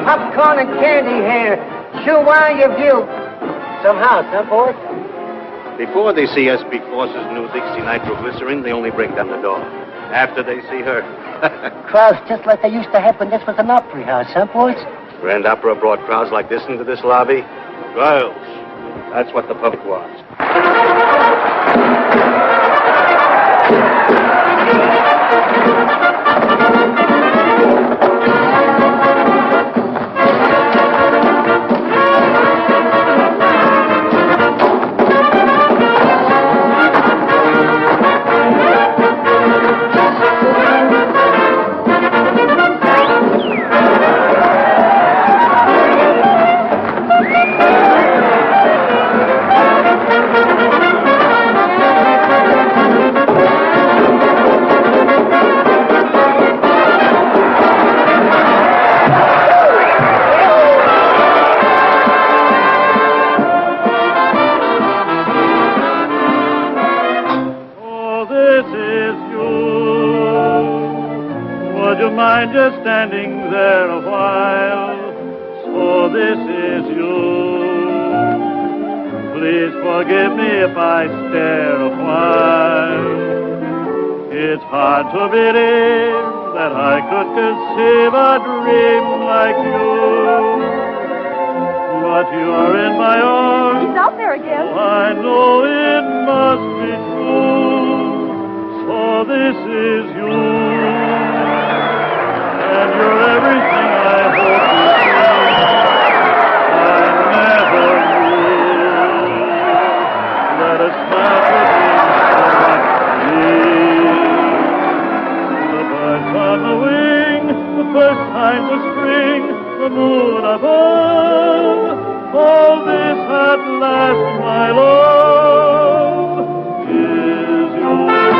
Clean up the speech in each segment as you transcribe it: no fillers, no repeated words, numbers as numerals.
Popcorn and candy here. Chew while you view. Somehow, huh, boys? Before they see S.B. Claus's new Dixie nitroglycerin, they only break down the door. After they see her. Crowds just like they used to have when this was an opera house, huh, boys? Grand Opera brought crowds like this into this lobby. Girls. That's what the public wants. Just standing there a while, so this is you. Please forgive me if I stare a while. It's hard to believe that I could conceive a dream like you. But you're in my arms. He's out there again. I know it must be true. So this is you. And you're everything I hope to be. I never knew that a smile could be so much. The birds on the wing, the first signs of spring, the moon above, all this at last, my love, is yours.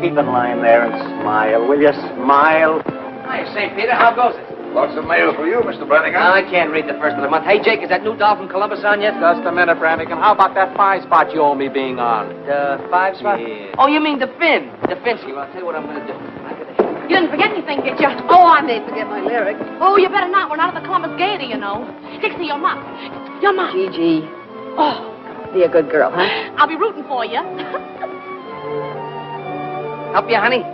Keep in line there and smile, will you? Smile. Hi, St. Peter. How goes it? Lots of mail for you, Mr. Brannigan. I can't read the first of the month. Hey, Jake, is that new doll from Columbus on yet? Just a minute, Brannigan. How about that 5 spot you owe me being on? The 5 spot? Yeah. Oh, you mean the fin? The fin. Well, I'll tell you what I'm going to do. You didn't forget anything, did you? Oh, I may forget my lyrics. Oh, you better not. We're not at the Columbus Gaiety, you know. Dixie, your mop. Your mop. Gigi. Oh, Be a good girl, huh? I'll be rooting for you. Help you, honey?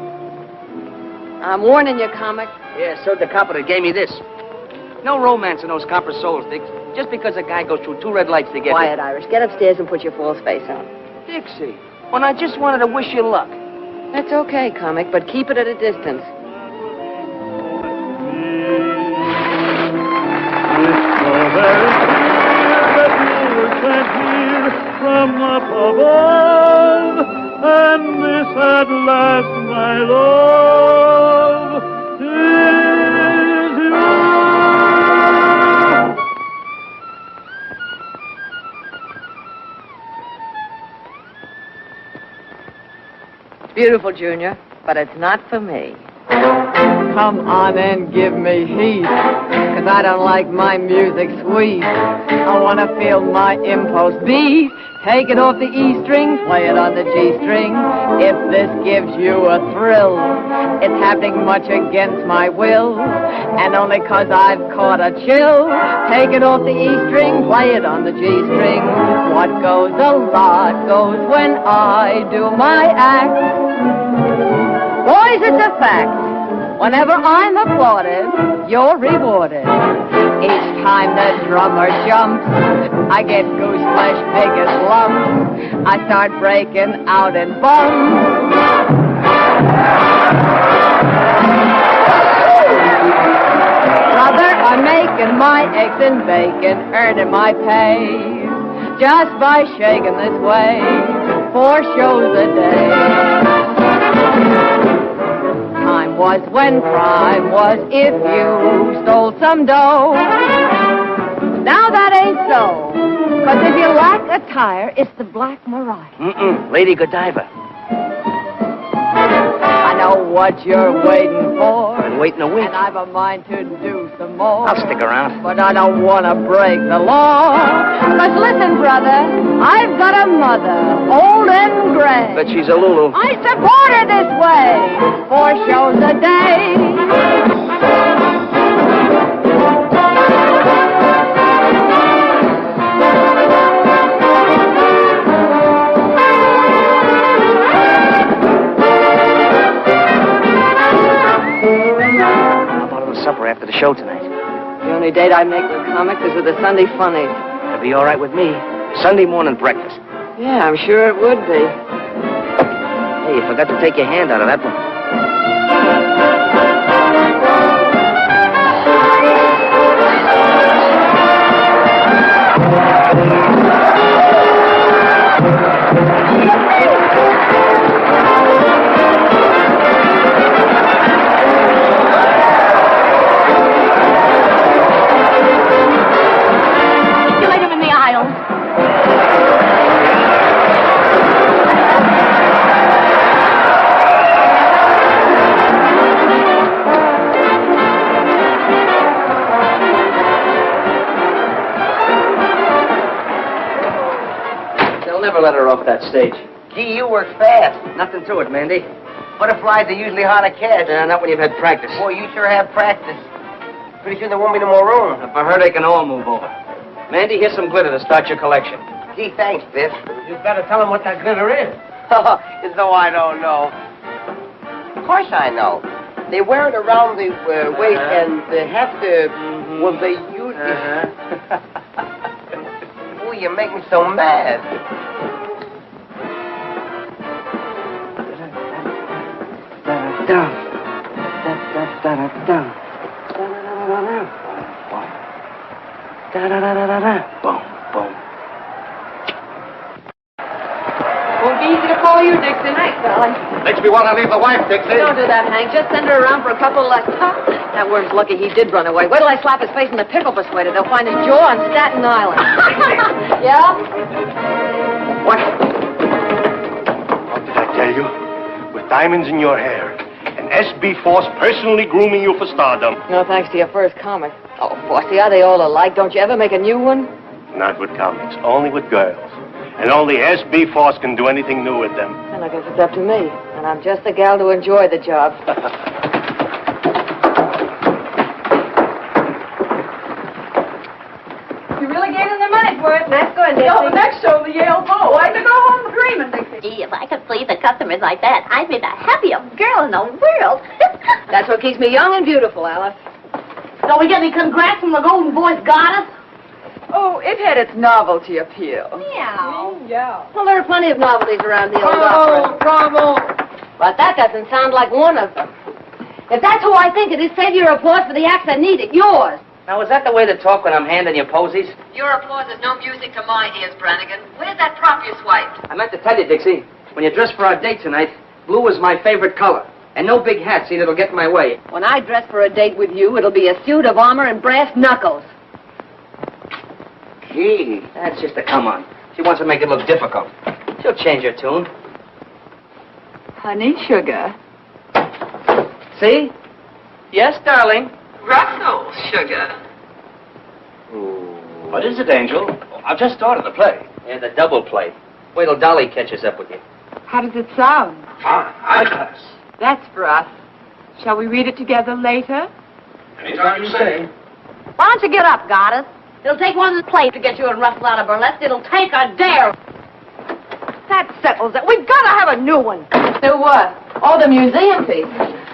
I'm warning you, comic. Yeah, so the copper that gave me this. No romance in those copper soles, Dix. Just because a guy goes through 2 red lights to get Quiet, Irish. Get upstairs and put your false face on. Dixie, when I just wanted to wish you luck. That's okay, comic, but keep it at a distance. From up above, and this at last, my love, is you. Beautiful, Junior, but it's not for me. Come on and give me heat, 'cause I don't like my music sweet. I want to feel my impulse beat. Take it off the E string, play it on the G string. If this gives you a thrill, it's happening much against my will, and only 'cause I've caught a chill. Take it off the E string, play it on the G string. What goes a lot goes when I do my act. Boys, it's a fact. Whenever I'm applauded, you're rewarded. Each time the drummer jumps, I get goose flesh big as lumps. I start breaking out in bumps. Brother, I'm making my eggs and bacon, earning my pay, just by shaking this way, 4 shows a day. Time was when crime was if you stole some dough. Now that ain't so, 'cause if you lack attire, it's the Black Mariah. Lady Godiva. I know what you're waiting for. Been waiting a week. And I've a mind to do some more. I'll stick around. But I don't want to break the law. 'Cause listen, brother, I've got a mother, old and gray. Bet she's a Lulu. I support her this way, 4 shows a day. Supper after the show tonight. The only date I make with comics is with the Sunday funnies. It'll be all right with me. Sunday morning breakfast. Yeah, I'm sure it would be. Hey, you forgot to take your hand out of that one. Let her off that stage. Gee, you work fast. Nothing to it, Mandy. Butterflies are usually hard to catch. Not when you've had practice. Boy, you sure have practice. Pretty soon there won't be no more room. If I heard, they can all move over. Mandy, here's some glitter to start your collection. Gee, thanks, Biff. You better tell him what that glitter is. As though I don't know. Of course I know. They wear it around the waist and they have to... Well, they use it. Boy, you make me so mad. Boom, boom. Won't be easy to follow you, Dixie. Nice, darling. Makes me want to leave the wife, Dixie. Don't do that, Hank. Just send her around for a couple of lessons. That worm's lucky he did run away. Wait till I slap his face in the pickle persuader. They'll find his jaw on Staten Island. Yeah? What? What did I tell you? With diamonds in your hair. And S.B. Force personally grooming you for stardom. No thanks to your first comic. Oh, Fossey, are they all alike? Don't you ever make a new one? Not with comics, only with girls. And only S.B. Force can do anything new with them. Then I guess it's up to me. And I'm just the gal to enjoy the job. You really gave them their money's worth. Nice going, Dixie. the next show, the Yale Bow. I to go home dreaming, Dixie. Gee, if I could please the customers like that, I'd be the happiest girl in the world. That's what keeps me young and beautiful, Alice. Don't we get any congrats from the Golden Voice Goddess? Oh, it had its novelty appeal. Meow. Yeah. Well, there are plenty of novelties around the old opera. Bravo. But that doesn't sound like one of them. If that's who I think it is, save your applause for the acts that need it. Yours. Now, is that the way to talk when I'm handing you posies? Your applause is no music to my ears, Brannigan. Where's that prop you swiped? I meant to tell you, Dixie, when you dress for our date tonight, blue is my favorite color. And no big hat, see, that'll get in my way. When I dress for a date with you, it'll be a suit of armor and brass knuckles. Gee, that's just a come-on. She wants to make it look difficult. She'll change her tune. Honey, sugar. See? Yes, darling. Russell, sugar. What is it, Angel? I've just started the play. Yeah, the double play. Wait till Dolly catches up with you. How does it sound? Fine. High class. That's for us. Shall we read it together later? Anytime you say. Why don't you get up, Goddess? It'll take one of the plays to get you and Russell out of burlesque. It'll take a dare. That settles it. We've got to have a new one. Do what? Oh, the museum piece.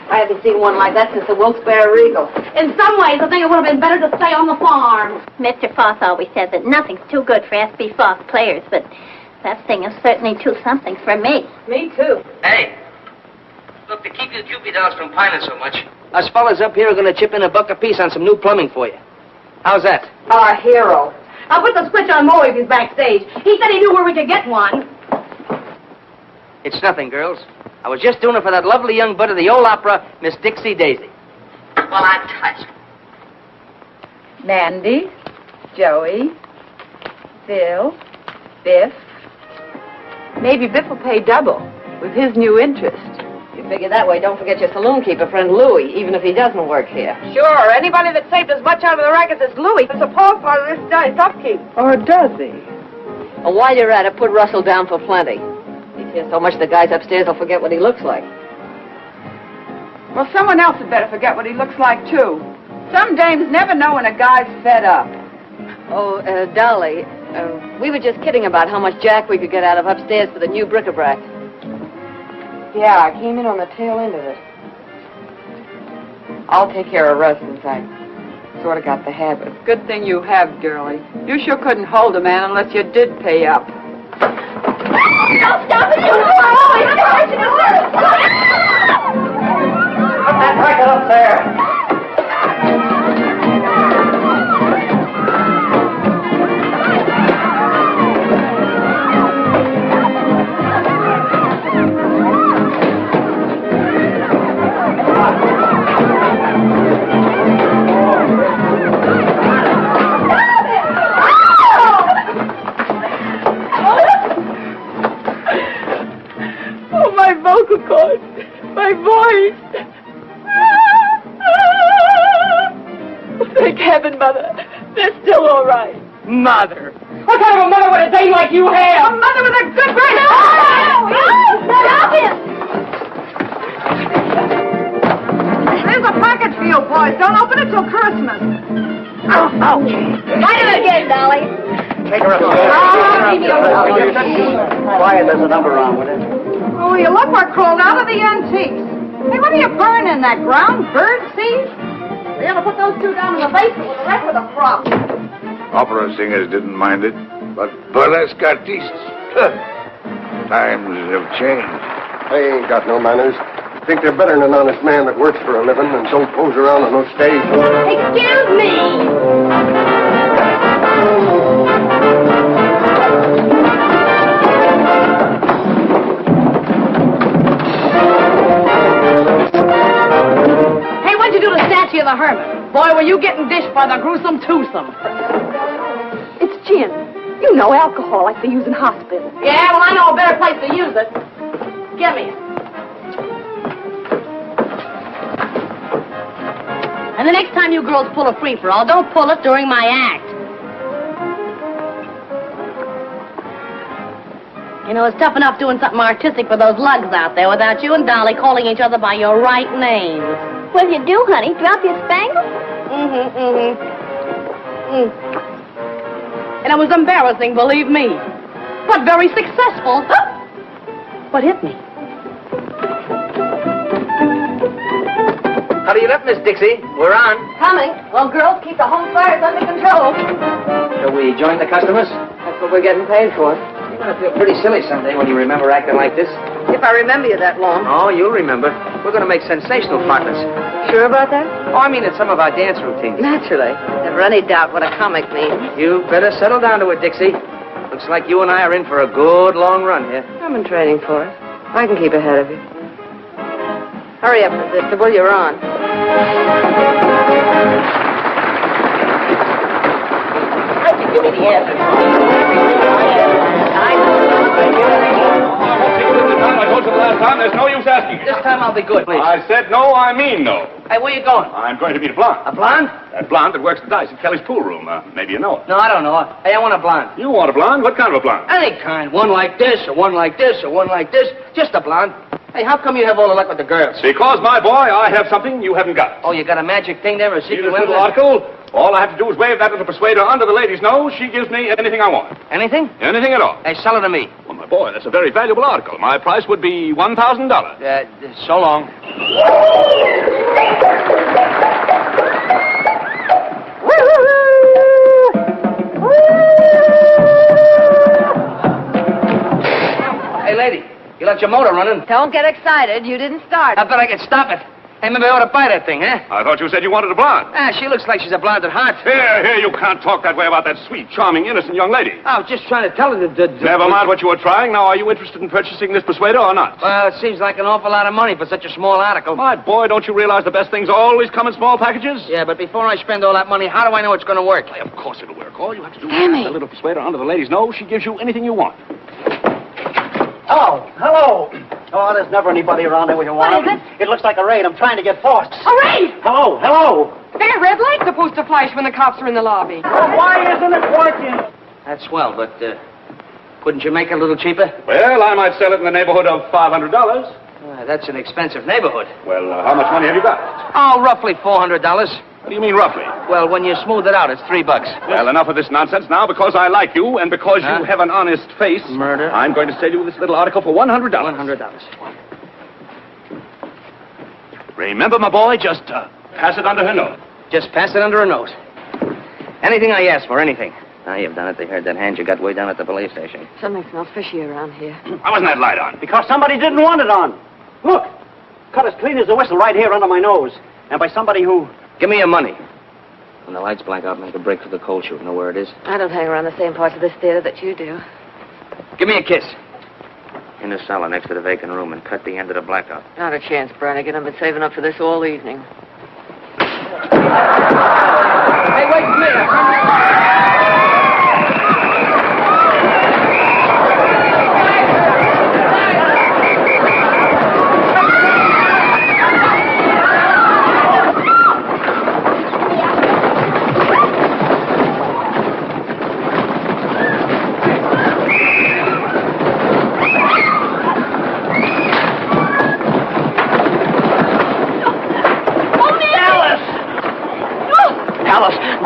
I haven't seen one like that since the Wilkes-Barre Regal. In some ways, I think it would have been better to stay on the farm. Mr. Foss always says that nothing's too good for S.B. Foss players, but that thing is certainly too something for me. Me, too. Hey, look, to keep you Cupid dolls from pining so much, us fellas up here are going to chip in $1 apiece on some new plumbing for you. How's that? Our hero. I'll put the switch on Moe if he's backstage. He said he knew where we could get one. It's nothing, girls. I was just doing it for that lovely young bud of the old opera, Miss Dixie Daisy. Well, I'm touched. Mandy, Joey, Bill, Biff. Maybe Biff will pay double with his new interest. You figure that way, don't forget your saloon keeper friend Louie, even if he doesn't work here. Sure, anybody that saved as much out of the rackets as Louie is a part of this guy's upkeep. Or does he? Well, while you're at it, put Russell down for plenty. He's here so much the guys upstairs will forget what he looks like. Well, someone else had better forget what he looks like, too. Some dames never know when a guy's fed up. Oh, Dolly, we were just kidding about how much jack we could get out of upstairs for the new bric-a-brac. Yeah, I came in on the tail end of it. I'll take care of Russ since I sort of got the habit. Good thing you have, girlie. You sure couldn't hold a man unless you did pay up. Don't stop it! Put that racket up there. Vocal cords, my voice. Thank heaven, Mother. They're still all right. Mother. What kind of a mother would a dame like you have? A mother with a good brain. Stop it! There's a package for you, boys. Don't open it till Christmas. Ouch. Fight it again, Dolly. Take her up. Quiet, there's a number on with it. Oh, you look, we're crawled out of the antiques. Hey, what are you burning, that ground bird seed? We ought to put those two down in the basement with the rest of the crop. Opera singers didn't mind it, but burlesque artistes, times have changed. They ain't got no manners. Think they're better than an honest man that works for a living and don't pose around on no stage. Excuse me. What'd you do to Statue of the Hermit? Boy, were you getting dished by the gruesome twosome. It's gin. You know, alcohol like they use in hospitals. Yeah, well, I know a better place to use it. Give me it. And the next time you girls pull a free-for-all, don't pull it during my act. You know, it's tough enough doing something artistic for those lugs out there without you and Dolly calling each other by your right names. What'd you do, honey? Drop your spangles? and it was embarrassing, believe me. But very successful. What hit me? How do you look, Miss Dixie? We're on. Coming. Well, girls, keep the home fires under control. Shall we join the customers? That's what we're getting paid for. You're going to feel pretty silly someday when you remember acting like this. If I remember you that long. Oh, you'll remember. We're going to make sensational partners. Sure about that? Oh, I mean, it's some of our dance routines. Naturally. Never any doubt what a comic means. You better settle down to it, Dixie. Looks like you and I are in for a good long run here. I'm in training for it. I can keep ahead of you. Hurry up, Predictable. You're on. How'd you give me the answer? I told you the last time, there's no use asking you. This time I'll be good, please. I said no, I mean no. Hey, where you going? I'm going to meet a blonde. A blonde? That blonde that works the dice at Kelly's pool room. Maybe you know it. No, I don't know. Hey, I want a blonde. You want a blonde? What kind of a blonde? Any kind. One like this, or one like this, or one like this. Just a blonde. Hey, how come you have all the luck with the girls? Because, my boy, I have something you haven't got. Oh, you got a magic thing there, a See secret this little weapon? article? All I have to do is wave that little persuader under the lady's nose. She gives me anything I want. Anything? Anything at all. Hey, sell it to me. Well, my boy, that's a very valuable article. My price would be $1,000. So long. Hey, lady, you left your motor running. Don't get excited. You didn't start. I bet I could stop it. Hey, maybe I ought to buy that thing, huh? I thought you said you wanted a blonde. She looks like she's a blonde at heart. Here, you can't talk that way about that sweet, charming, innocent young lady. I was just trying to tell her that... Never mind what you were trying. Now, are you interested in purchasing this persuader or not? Well, it seems like an awful lot of money for such a small article. My boy, don't you realize the best things always come in small packages? Yeah, but before I spend all that money, how do I know it's going to work? Why, of course it'll work. All you have to do Sammy. is put a little persuader under the lady's nose. She gives you anything you want. Hello. Hello. Oh, there's never anybody around here when you want What is it. It looks like a raid. I'm trying to get forced. A raid! Hello. Hello. That red light's supposed to flash when the cops are in the lobby. Well, why isn't it working? That's swell, but couldn't you make it a little cheaper? Well, I might sell it in the neighborhood of $500. That's an expensive neighborhood. Well, how much money have you got? Oh, roughly $400. What do you mean, roughly? Well, when you smooth it out, it's $3. Well, enough of this nonsense now. Because I like you and because Huh? you have an honest face. Murder. I'm going to sell you this little article for $100. $100. Remember, my boy, just pass it under her nose. Just pass it under a note. Anything I ask for, anything. Now you've done it. They heard that hand you got way down at the police station. Something smells fishy around here. Why wasn't that light on? Because somebody didn't want it on. Look. Cut as clean as a whistle right here under my nose. And by somebody who... Give me your money. When the lights blank out, make a break for the cold shoot. Know where it is? I don't hang around the same parts of this theater that you do. Give me a kiss. In the cellar next to the vacant room and cut the end of the blackout. Not a chance, Brannigan. I've been saving up for this all evening. Hey, wait a minute.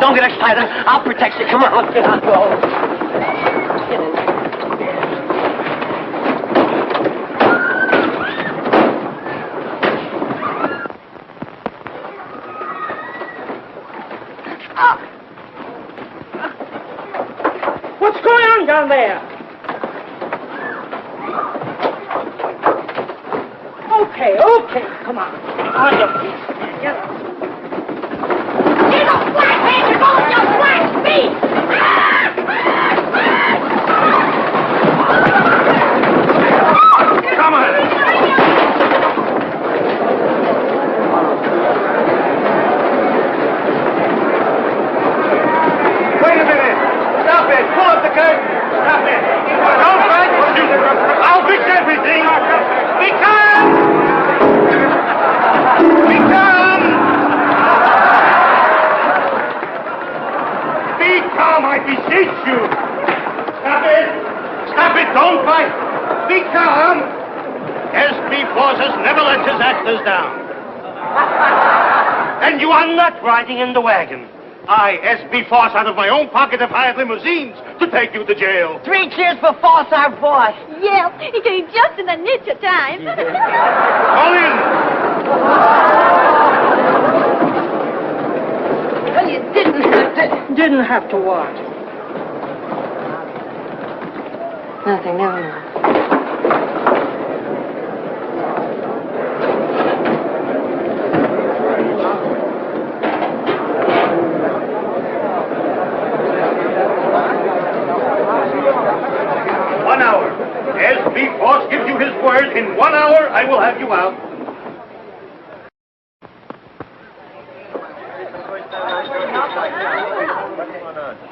Don't get excited. I'll protect you. Come on. Get on. Go. Get in. What's going on down there? Okay. Come on. On your feet. Get up. Come on. Wait a minute. Stop it. Pull up the curtain. Stop it. Don't fight. I'll fix everything. Be calm. Be calm. Be calm, I beseech you. Stop it. Stop it. Don't fight. Be calm. S.B. Forces never lets his actors down. And you are not riding in the wagon. I, S.B. Foss, out of my own pocket have hired limousines to take you to jail. 3 cheers for Foss, our boss. Yeah, he came just in the nick of time. Call in. Well, you didn't have to what? Nothing, never mind. 1 hour. S.B. Foss gives you his word. In 1 hour, I will have you out.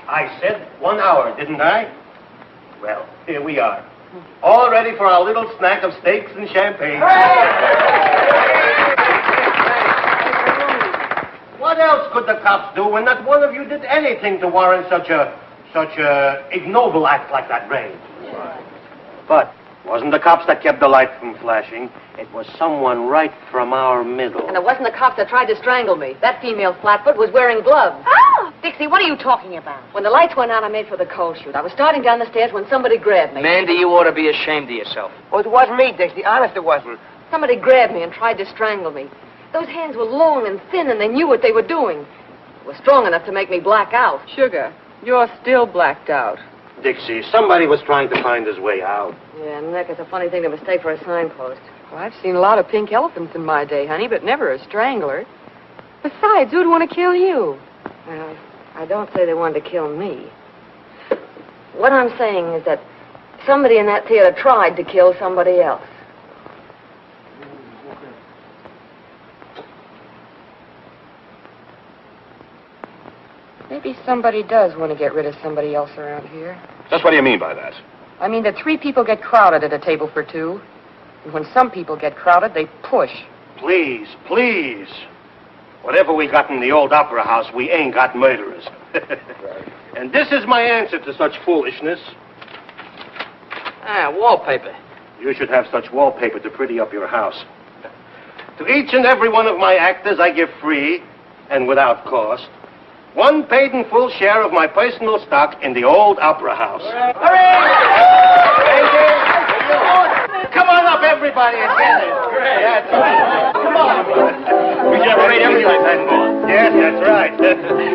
I said 1 hour, didn't I? Well, here we are. All ready for our little snack of steaks and champagne. What else could the cops do when not one of you did anything to warrant such a ignoble act like that raid? But it wasn't the cops that kept the light from flashing. It was someone right from our middle. And it wasn't the cops that tried to strangle me. That female flatfoot was wearing gloves. Oh! Dixie, what are you talking about? When the lights went out, I made for the coal chute. I was starting down the stairs when somebody grabbed me. Mandy, you ought to be ashamed of yourself. Oh, it wasn't me, Dixie. Honest, it wasn't. Somebody grabbed me and tried to strangle me. Those hands were long and thin, and they knew what they were doing. It was strong enough to make me black out. Sugar, you're still blacked out. Dixie, somebody was trying to find his way out. Yeah, neck is a funny thing to mistake for a signpost. Well, I've seen a lot of pink elephants in my day, honey, but never a strangler. Besides, who'd want to kill you? Well, I don't say they wanted to kill me. What I'm saying is that somebody in that theater tried to kill somebody else. Maybe somebody does want to get rid of somebody else around here. Just what do you mean by that? I mean that 3 people get crowded at a table for 2. And when some people get crowded, they push. Please, please. Whatever we got in the old opera house, we ain't got murderers. And this is my answer to such foolishness. Wallpaper. You should have such wallpaper to pretty up your house. To each and every one of my actors, I give free, and without cost, 1 paid in full share of my personal stock in the old opera house. Come on up, everybody, and get it. That's right. Come on. We should have paid everything then, boss. Yes, that's right.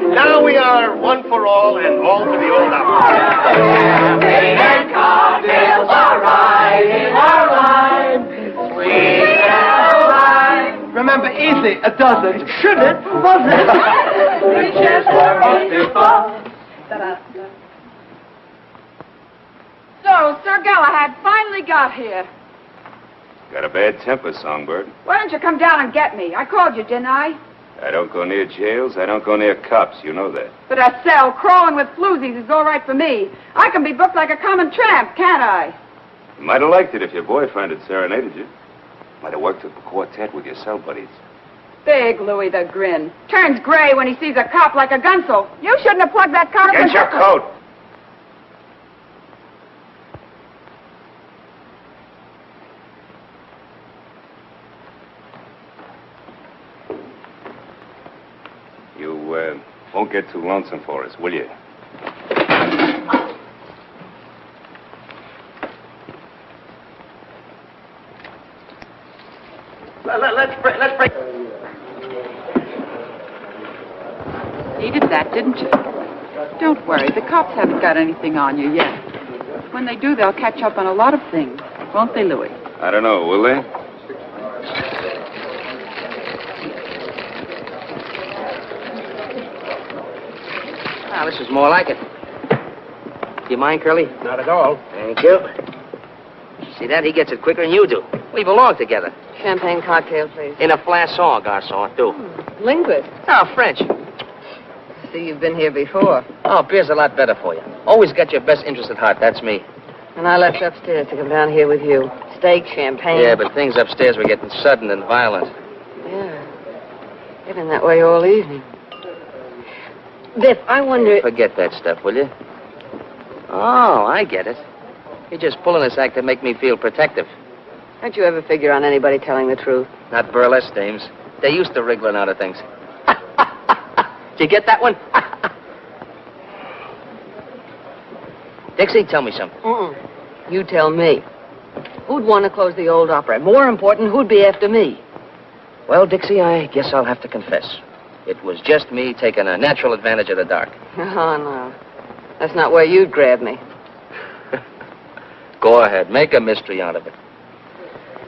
Now we are one for all and all for the old opera. Champagne and cocktails are right in our line. Sweet and wine. Remember, easy, a dozen. Should it? Was it? 3 cheers for Mr. Foss. So, Sir Galahad finally got here. Got a bad temper, Songbird. Why don't you come down and get me? I called you, didn't I? I don't go near jails. I don't go near cops. You know that. But a cell crawling with floozies is all right for me. I can be booked like a common tramp, can't I? You might have liked it if your boyfriend had serenaded you. Might have worked up a quartet with your cell buddies. Big Louie the Grin. Turns gray when he sees a cop like a gunsel. You shouldn't have plugged that car. Get your coat. You won't get too lonesome for us, will you? Let's break. Needed that, didn't you? Don't worry, the cops haven't got anything on you yet. When they do, they'll catch up on a lot of things. Won't they, Louis? I don't know, will they? Ah, this is more like it. Do you mind, Curly? Not at all. Thank you. See that? He gets it quicker than you do. We belong together. Champagne cocktail, please. In a flasson, garçon, too. Linguist. Oh, French. See, you've been here before. Oh, beer's a lot better for you. Always got your best interest at heart. That's me. And I left upstairs to come down here with you. Steak, champagne. Yeah, but things upstairs were getting sudden and violent. Yeah. You've been that way all evening. Biff, I wonder... Forget that stuff, will you? Oh, I get it. You're just pulling this act to make me feel protective. Don't you ever figure on anybody telling the truth? Not burlesque dames. They're used to wriggling out of things. Did you get that one? Dixie, tell me something. You tell me. Who'd want to close the old opera? More important, who'd be after me? Well, Dixie, I guess I'll have to confess. It was just me taking a natural advantage of the dark. Oh, no. That's not where you'd grab me. Go ahead. Make a mystery out of it.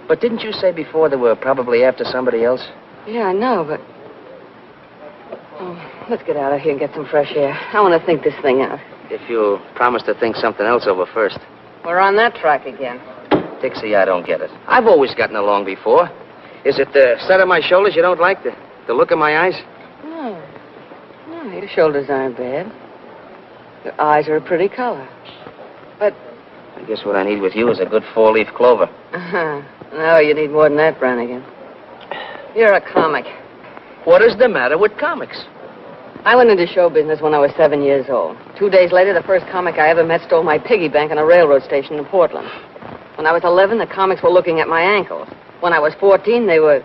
But didn't you say before they were probably after somebody else? Yeah, I know, but... Oh, let's get out of here and get some fresh air. I want to think this thing out. If you'll promise to think something else over first. We're on that track again. Dixie, I don't get it. I've always gotten along before. Is it the set of my shoulders you don't like? The look in my eyes? No, your shoulders aren't bad. Your eyes are a pretty color. But... I guess what I need with you is a good four-leaf clover. No, you need more than that, Brannigan. You're a comic. What is the matter with comics? I went into show business when I was 7 years old. 2 days later, the first comic I ever met stole my piggy bank on a railroad station in Portland. When I was 11, the comics were looking at my ankles. When I was 14, they were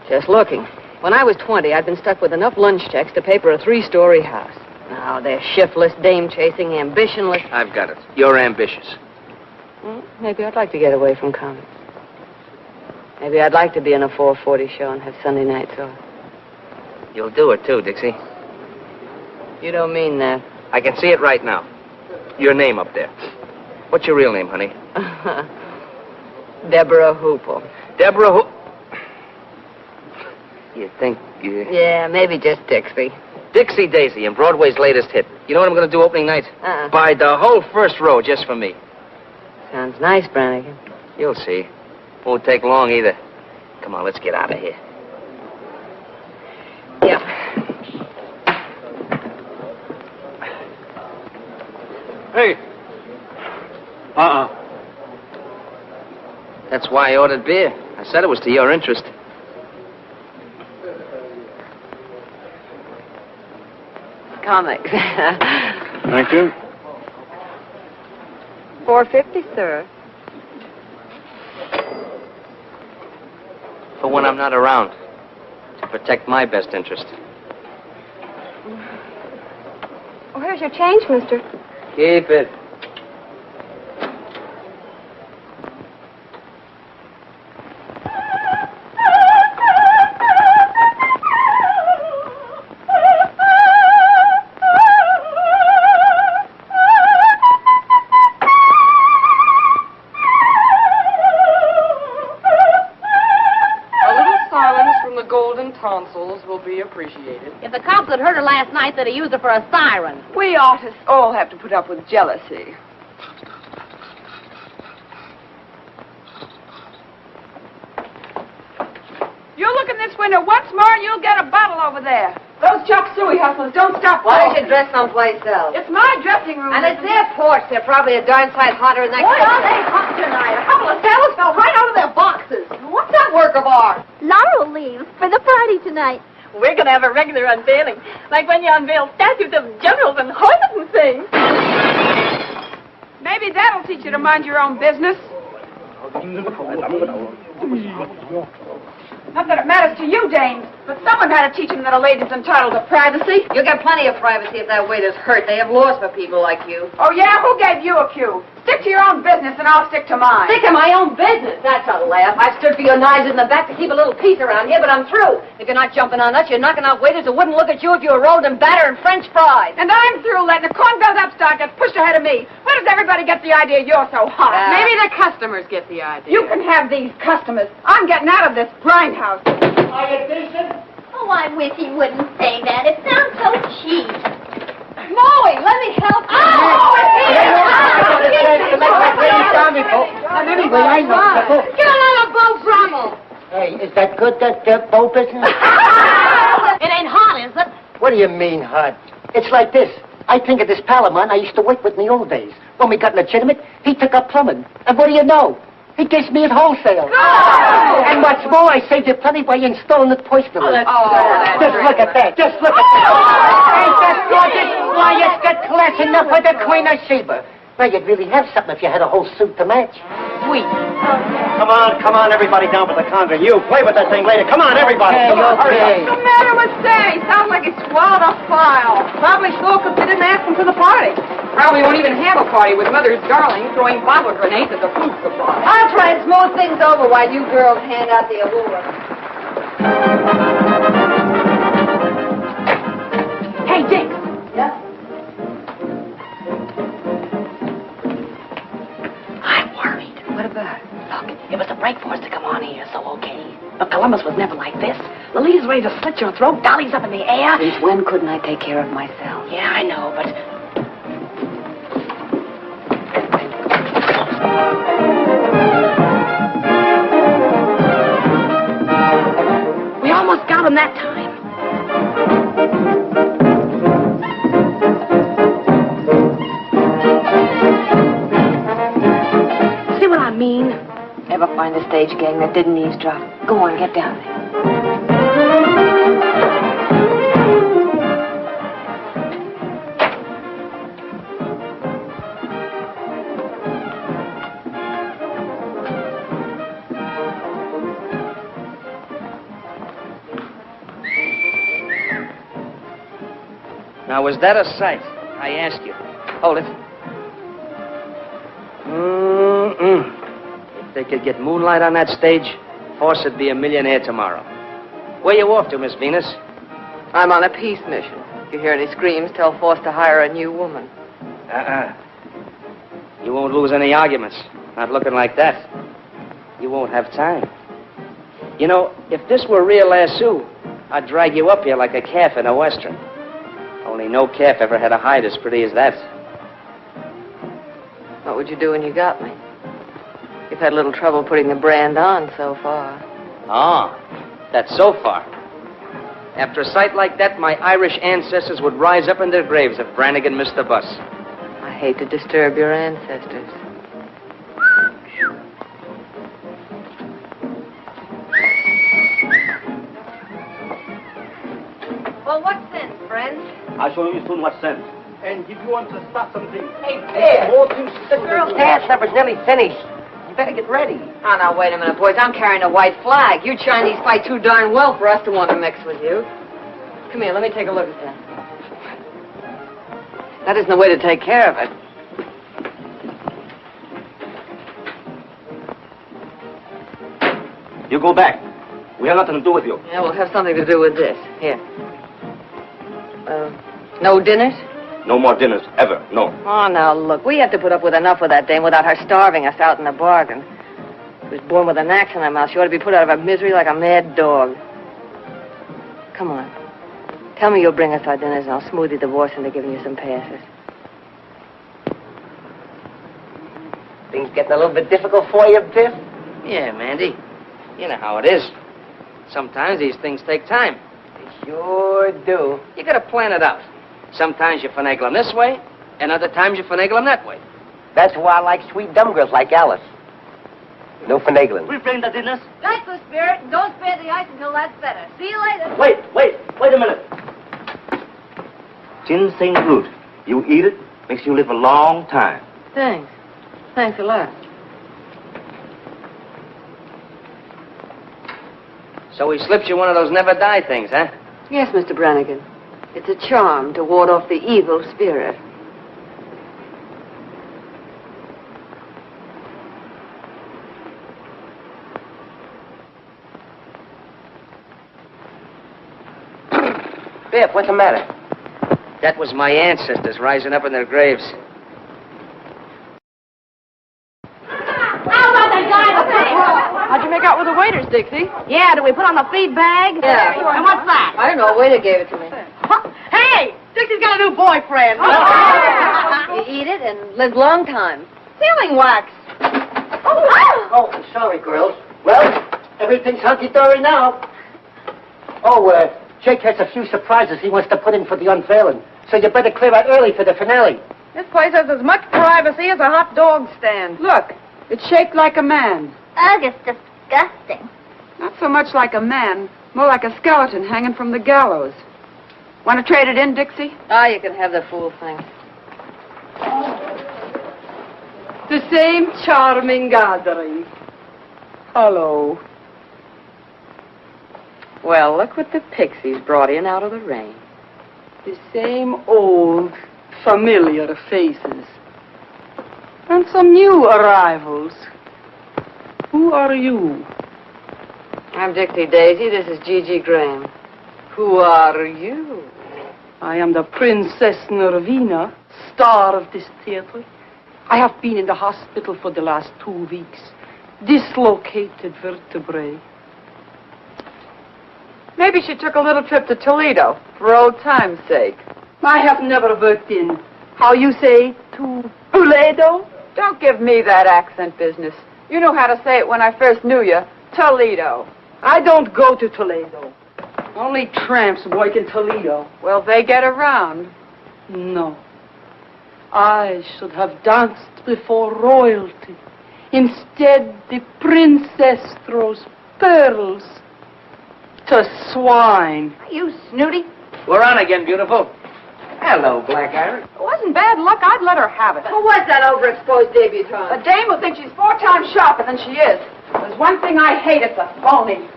just looking. When I was 20, I'd been stuck with enough lunch checks to pay for a 3-story house. Now, they're shiftless, dame-chasing, ambitionless. I've got it. You're ambitious. Well, maybe I'd like to get away from comics. Maybe I'd like to be in a 4:40 show and have Sunday nights off. You'll do it, too, Dixie. You don't mean that. I can see it right now. Your name up there. What's your real name, honey? Deborah Hoople. Deborah You think you... Yeah, maybe just Dixie. Dixie Daisy and Broadway's latest hit. You know what I'm going to do opening night? Buy the whole first row just for me. Sounds nice, Brannigan. You'll see. Won't take long either. Come on, let's get out of here. Yeah. Hey. That's why I ordered beer. I said it was to your interest. Comics. Thank you. $4.50, sir. For when I'm not around. To protect my best interest. Oh, here's your change, mister. Keep it. Tonsils will be appreciated. If the cops had heard her last night, they'd have used her for a siren. We artists all have to put up with jealousy. You look in this window once more and you'll get a bottle over there. Those chop suey hustlers don't stop. Why don't you dress someplace else? It's my dressing room. And it's their porch. They're probably a darn sight hotter than that. What are they hot tonight? A couple of sailors fell right out of their boxes. What's that work of art? Laurel leaves for the party tonight. We're going to have a regular unveiling, like when you unveil statues of generals and horses and things. Maybe that'll teach you to mind your own business. Not that it matters to you, dames, but someone had to teach them that a lady's entitled to privacy. You'll get plenty of privacy if that waiter's hurt. They have laws for people like you. Oh, yeah? Who gave you a cue? Stick to your own business and I'll stick to mine. Stick to my own business? That's a laugh. I've stood for your knives in the back to keep a little peace around here, but I'm through. If you're not jumping on us, you're knocking out waiters who wouldn't look at you if you were rolled in batter and French fries. And I'm through letting a corn-fed upstart get pushed ahead of me. Where does everybody get the idea you're so hot? Maybe the customers get the idea. You can have these customers. I'm getting out of this grindhouse. Are you decent? Oh, I wish he wouldn't say that. It sounds so cheap. Molly, let me help you. Anyway, I know. Get another boat, Brummel. Hey, is that good, that boat business? It ain't hot, is it? What do you mean, hot? It's like this. I think of this pal of mine I used to work with in the old days. When we got legitimate, he took up plumbing. And what do you know? He gives me it wholesale. No! And what's more, I saved you plenty by installing it personally. Just look at that. Just look at that. Ain't that gorgeous? Why, it's got class enough for the Queen of Sheba. Now, you'd really have something if you had a whole suit to match. sweet. Come on, everybody down with the conga. You, play with that thing later. Come on, everybody. Okay, Come on, hurry okay. up. What's the matter with Say? Sounds like he swallowed a file. Probably so because they didn't ask him to the party. Probably won't even have a party with Mother's darling throwing bottle grenades at the food supply. I'll try and smooth things over while you girls hand out the allure. Hey, Dick. Yeah? I'm worried. What about it? Look, it was a break for us to come on here, so okay. But Columbus was never like this. Lolita's ready to slit your throat, Dolly's up in the air. Since when couldn't I take care of myself? Yeah, I know, but... We almost got him that time. See what I mean? Ever find a stage gang that didn't eavesdrop? Go on, get down there. Now, was that a sight? I ask you. Hold it. If they could get moonlight on that stage, Force would be a millionaire tomorrow. Where you off to, Miss Venus? I'm on a peace mission. If you hear any screams, tell Force to hire a new woman. You won't lose any arguments. Not looking like that. You won't have time. You know, if this were real lasso, I'd drag you up here like a calf in a western. Only no calf ever had a hide as pretty as that. What would you do when you got me? You've had a little trouble putting the brand on so far. Ah, that's so far. After a sight like that, my Irish ancestors would rise up in their graves if Brannigan missed the bus. I hate to disturb your ancestors. Well, what sense, friends? I'll show you soon what sense. And if you want to start something... Hey, there! The girls' dance number's nearly finished. You better get ready. Oh, now, wait a minute, boys. I'm carrying a white flag. You Chinese fight too darn well for us to want to mix with you. Come here, let me take a look at that. That isn't the way to take care of it. You go back. We have nothing to do with you. Yeah, we'll have something to do with this. Here. No dinners? No more dinners, ever. No. Oh, now, look, we have to put up with enough of that dame without her starving us out in the bargain. She was born with an axe in her mouth. She ought to be put out of her misery like a mad dog. Come on. Tell me you'll bring us our dinners, and I'll smooth your divorce into giving you some passes. Things getting a little bit difficult for you, Biff? Yeah, Mandy. You know how it is. Sometimes these things take time. They sure do. You gotta plan it out. Sometimes you finagle them this way, and other times you finagle them that way. That's why I like sweet dumb girls like Alice. No finagling. We bring the dinners. Nice, good spirit. Don't spare the ice until that's better. See you later. Wait a minute. Ginseng root. You eat it, makes you live a long time. Thanks. Thanks a lot. So he slips you one of those never die things, huh? Yes, Mr. Brannigan. It's a charm to ward off the evil spirit. Biff, what's the matter? That was my ancestors rising up in their graves. How'd you make out with the waiters, Dixie? Yeah, do we put on the feed bag? Yeah. And what's that? I don't know. A waiter gave it to me. Hey, Dixie's got a new boyfriend. You eat it and live long time. Sealing wax. Oh, sorry, girls. Well, everything's hunky-dory now. Oh, Jake has a few surprises he wants to put in for the unveiling. So you better clear out early for the finale. This place has as much privacy as a hot dog stand. Look, it's shaped like a man. Ugh, it's disgusting. Not so much like a man, more like a skeleton hanging from the gallows. Want to trade it in, Dixie? Ah, you can have the fool thing. The same charming gathering. Hello. Well, look what the pixies brought in out of the rain. The same old, familiar faces. And some new arrivals. Who are you? I'm Dixie Daisy. This is Gigi Graham. Who are you? I am the Princess Nervina, star of this theater. I have been in the hospital for the last 2 weeks. Dislocated vertebrae. Maybe she took a little trip to Toledo for old time's sake. I have never worked in, how you say, to Toledo? Don't give me that accent business. You knew how to say it when I first knew you. Toledo. I don't go to Toledo. Only tramps work in Toledo. Well, they get around. No. I should have danced before royalty. Instead, the princess throws pearls to swine. You snooty. We're on again, beautiful. Hello, Black Iris. It wasn't bad luck. I'd let her have it. Who was that overexposed debutante? A dame who thinks she's 4 times sharper than she is. There's one thing I hate, it's a phony.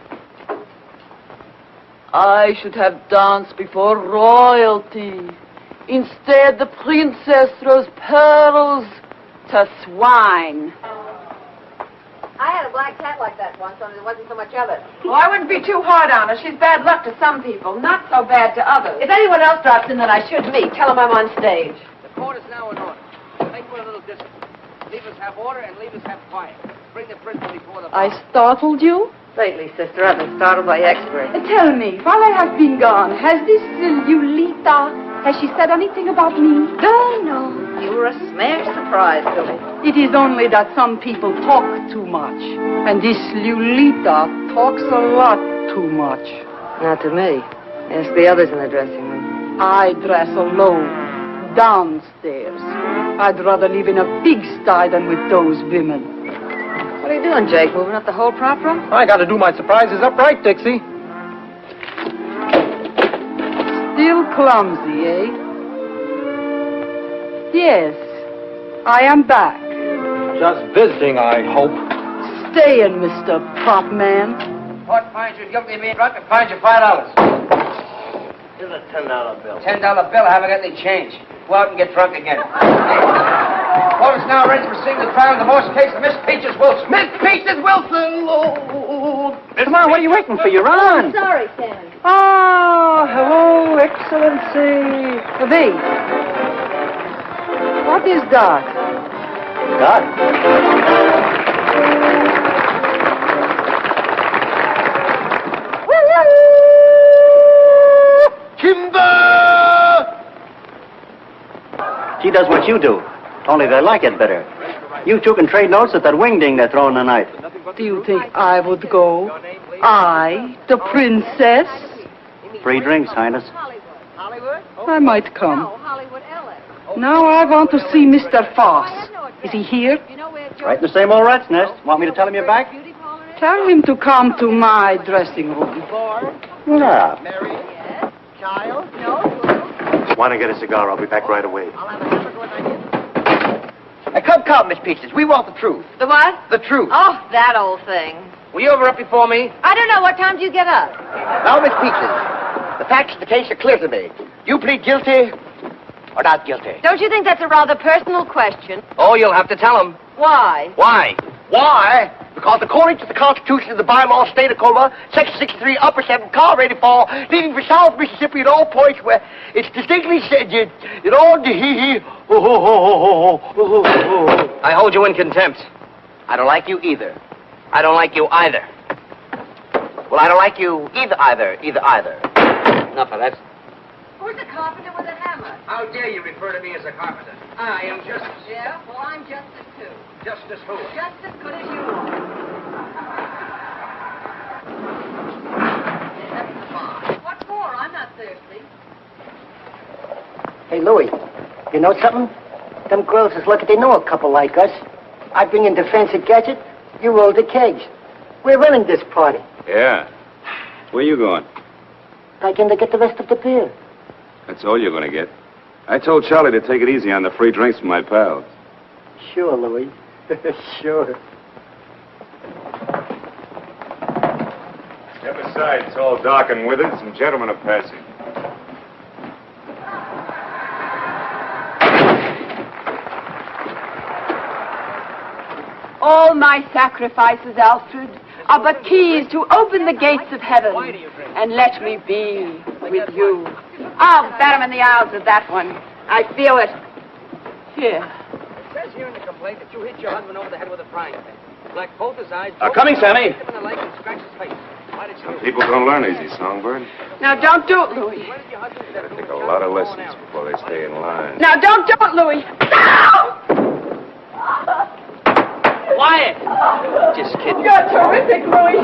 I should have danced before royalty. Instead, the princess throws pearls to swine. I had a black cat like that once, only there wasn't so much of it. Well, I wouldn't be too hard on her. She's bad luck to some people, not so bad to others. If anyone else drops in that I should meet, tell them I'm on stage. The court is now in order. Make for a little discipline. Leave us have order and leave us have quiet. Bring the prisoner before the bar. I startled you? Lately, sister, I've been startled by experts. Tell me, while I have been gone, has this Lulita, has she said anything about me? No. You were a smash surprise to me. It is only that some people talk too much. And this Lulita talks a lot too much. Not to me. Ask the others in the dressing room. I dress alone, downstairs. I'd rather live in a pigsty than with those women. What are you doing, Jake? Moving up the whole prop room? I gotta do my surprises upright, Dixie. Still clumsy, eh? Yes, I am back. Just visiting, I hope. Staying, Mr. Prop Man. Court finds you guilty of being drunk and fines you $5. Here's a $10 bill. $10 bill. I haven't got any change. Go out and get drunk again. Court is now ready to proceed to the trial of the divorce case of Miss Peaches Wilson. Miss Peaches Wilson, Lord. Come on, what are you waiting for? You're on. Sorry, Sam. Ah, hello, Excellency. V. What is that? Got it. She does what you do, only they like it better. You two can trade notes at that wingding they're throwing tonight. Do you think I would go? I, the princess? Free drinks, Highness. I might come. Now I want to see Mr. Foss. Is he here? Right in the same old rat's nest. Want me to tell him you're back? Tell him to come to my dressing room. Yeah. Child? Want to get a cigar? I'll be back right away. Come, Miss Peaches. We want the truth. The what? The truth. Oh, that old thing. Were you ever up before me? I don't know. What time do you get up? Now, Miss Peaches, the facts of the case are clear to me. You plead guilty or not guilty? Don't you think that's a rather personal question? Oh, you'll have to tell him. Why? Why? Why? Because according to the Constitution of the bylaw state of Oklahoma, Section 63, Upper 7, car ready to fall, leaving for South Mississippi at all points where it's distinctly said, I hold you in contempt. I don't like you either. I don't like you either. Well, I don't like you either. Enough of that. Who's a carpenter with a hammer? How dare you refer to me as a carpenter? I am Justice. Yeah? Well, I'm Justice, too. Justice who? Just as good as you are. What for? I'm not thirsty. Hey, Louie, you know something? Them girls is lucky they know a couple like us. I bring in the fancy gadget, you roll the kegs. We're running this party. Yeah. Where you going? Back in to get the rest of the beer. That's all you're going to get. I told Charlie to take it easy on the free drinks from my pals. Sure, Louie. Sure. Step aside. It's all dark and withered. Some gentlemen are passing. All my sacrifices, Alfred, are but keys to open the gates of heaven and let me be with you. I'll bat him in the eyes with that one. I feel it. Here. It says here in the complaint that you hit your husband over the head with a frying pan. Black both his eyes. Coming, Sammy. Hit him in the leg and scratch his face. Why did you do it? People don't learn easy, Songbird. Now, don't do it, Louis. Gotta take a lot of lessons before they stay in line. Now, don't do it, Louis. No! Quiet! Just kidding. You're terrific, Louis.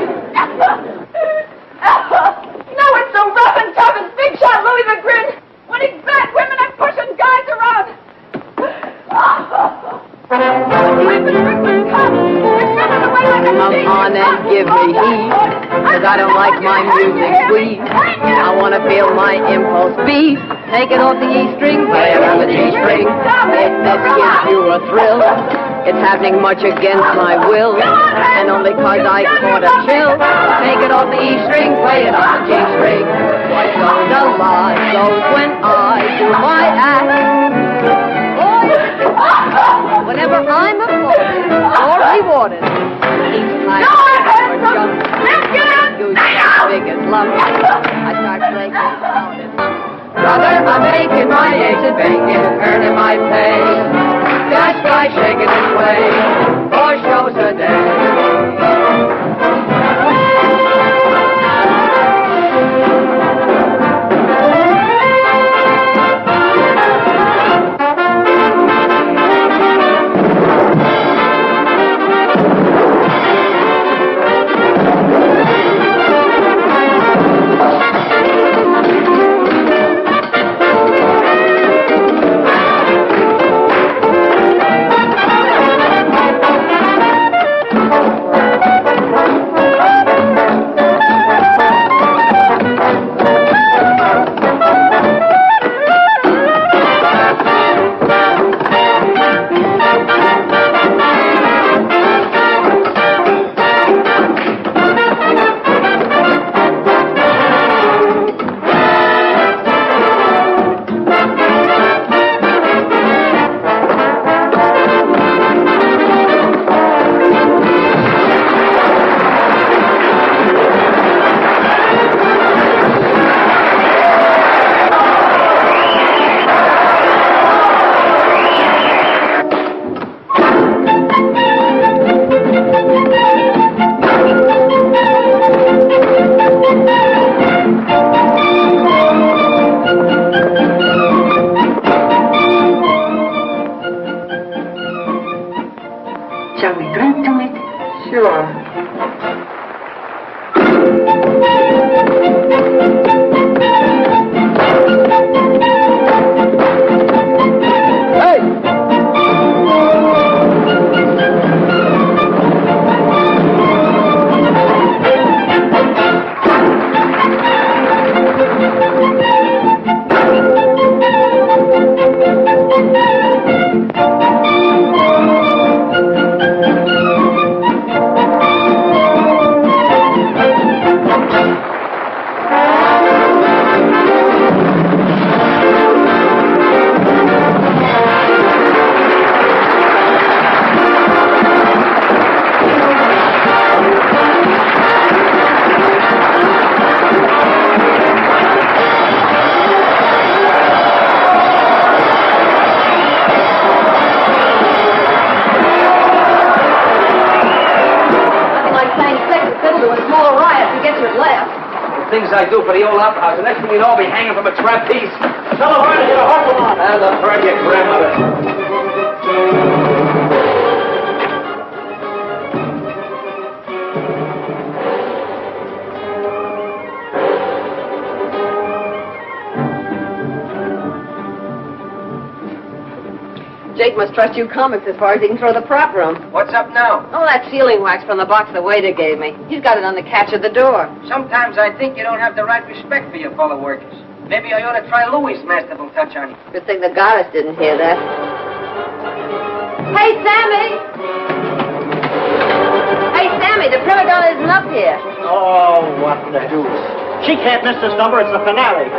No, it's so rough and tough and big shot Louis the Grin. When he's back, women are pushing guys around. Come on and give me heat, 'cause I don't like my music sweet. I want to feel my impulse beat. Take it off the E string, play it on the G string. If this gives you a thrill, it's happening much against my will, and only 'cause I caught a chill. Take it off the E string, play it on the G string. What's on the line goes when I do my act. Whenever I'm applauded or rewarded, each time or jump, goose big as lump, I start breaking out and brother, I'm making my eggs and bacon, earning my pay. That guy shaking his way, 4 shows a day. Things I do for the old opera house. The next thing you know, I'll be hanging from a trapeze. Tell her to get a hustle on. And the bird, your grandmother. Jake must trust you comics as far as he can throw the prop room. What's up now? Oh, that sealing wax from the box the waiter gave me. He's got it on the catch of the door. Sometimes I think you don't have the right respect for your fellow workers. Maybe I ought to try Louis' masterful touch on you. Good thing the goddess didn't hear that. Hey, Sammy! Hey, Sammy, the prima donna isn't up here. Oh, what the deuce. She can't miss this number. It's the finale.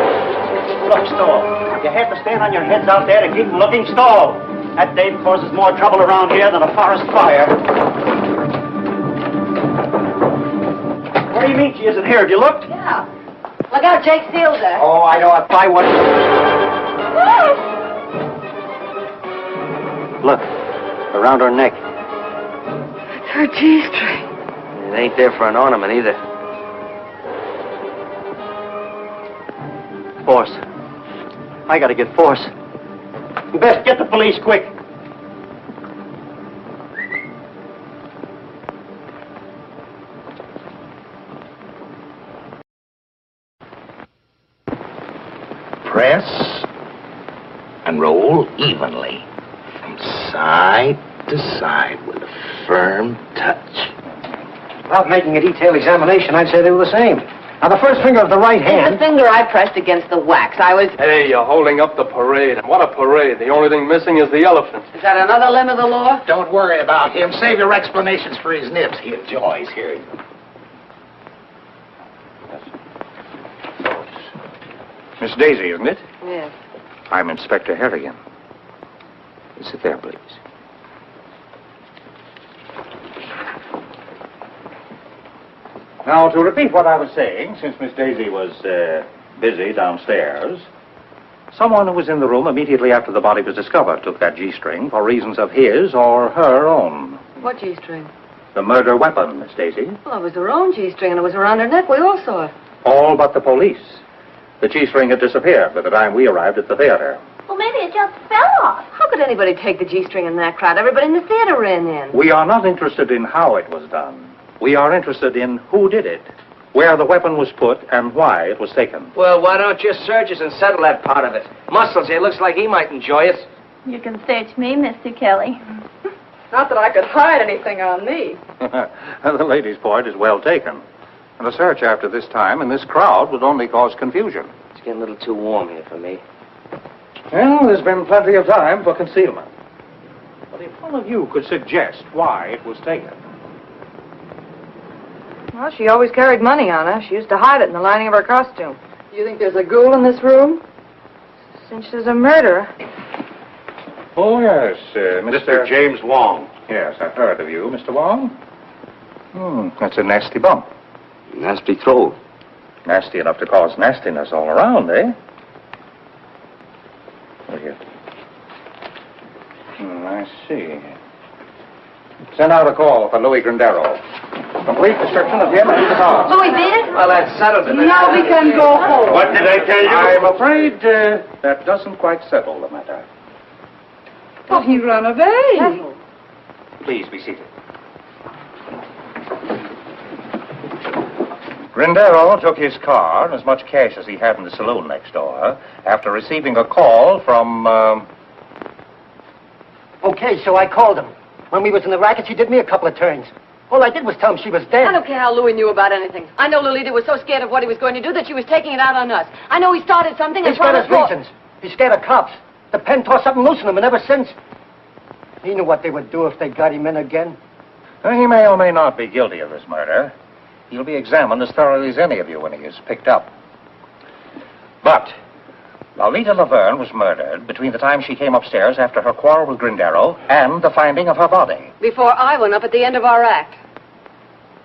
Look, Stall. You have to stand on your heads out there to keep them looking. Stall. That dame causes more trouble around here than a forest fire. What do you mean she isn't here? Have you looked? Yeah. Look out, Jake Seals her. Oh, I know. If I was... Look. Around her neck. It's her G-string. It ain't there for an ornament either. Force. I gotta get Force. You best get the police quick. Press and roll evenly from side to side with a firm touch. Without making a detailed examination, I'd say they were the same. Now, the first finger of the right hand... The finger I pressed against the wax. I was... Hey, you're holding up the parade. And what a parade. The only thing missing is the elephant. Is that another limb of the law? Don't worry about him. Save your explanations for his nibs. He enjoys hearing them. Miss Daisy, isn't it? Yes. I'm Inspector Harrigan. Sit there, please. Now, to repeat what I was saying, since Miss Daisy was busy downstairs, someone who was in the room immediately after the body was discovered took that G-string for reasons of his or her own. What G-string? The murder weapon, Miss Daisy. Well, it was her own G-string, and it was around her neck. We all saw it. All but the police. The G-string had disappeared by the time we arrived at the theater. Well, maybe it just fell off. How could anybody take the G-string in that crowd? Everybody in the theater ran in. We are not interested in how it was done. We are interested in who did it, where the weapon was put, and why it was taken. Well, why don't you search us and settle that part of it? Muscles here looks like he might enjoy it. You can search me, Mr. Kelly. Not that I could hide anything on me. The lady's point is well taken. And a search after this time in this crowd would only cause confusion. It's getting a little too warm here for me. Well, there's been plenty of time for concealment. But if one of you could suggest why it was taken. Well, she always carried money on her. She used to hide it in the lining of her costume. You think there's a ghoul in this room? Since there's a murderer. Oh, yes, Mr. James Wong. Yes, I've heard of you, Mr. Wong. That's a nasty bump. Nasty throw. Nasty enough to cause nastiness all around, eh? Look here. I see. Send out a call for Louis Grindero. Complete description of him and his car. Louis did it? Well, that settles it. Now we can go home. What did I tell you? I'm afraid that doesn't quite settle the matter. But he ran away. Please be seated. Grindero took his car and as much cash as he had in the saloon next door after receiving a call from, Okay, so I called him. When we was in the racket, she did me a couple of turns. All I did was tell him she was dead. I don't care how Louis knew about anything. I know Lolita was so scared of what he was going to do that she was taking it out on us. I know he started something and He's got his promised more. reasons. He's scared of cops. The pen tore something loose in him, and ever since, he knew what they would do if they got him in again. He may or may not be guilty of this murder. He'll be examined as thoroughly as any of you when he is picked up. But Lolita Laverne was murdered between the time she came upstairs after her quarrel with Grindero and the finding of her body. Before I went up at the end of our act.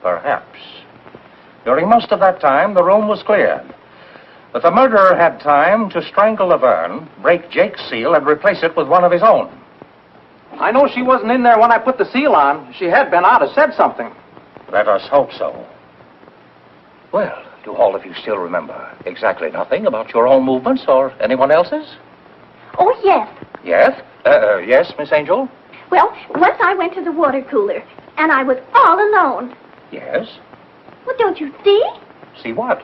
Perhaps. During most of that time, the room was cleared. But the murderer had time to strangle Laverne, break Jake's seal, and replace it with one of his own. I know she wasn't in there when I put the seal on. If she had been, I'd have said something. Let us hope so. Well, do all of you still remember exactly nothing about your own movements or anyone else's? Oh, yes. Yes? Yes, Miss Angel? Well, once I went to the water cooler, and I was all alone. Yes? Well, don't you see? See what?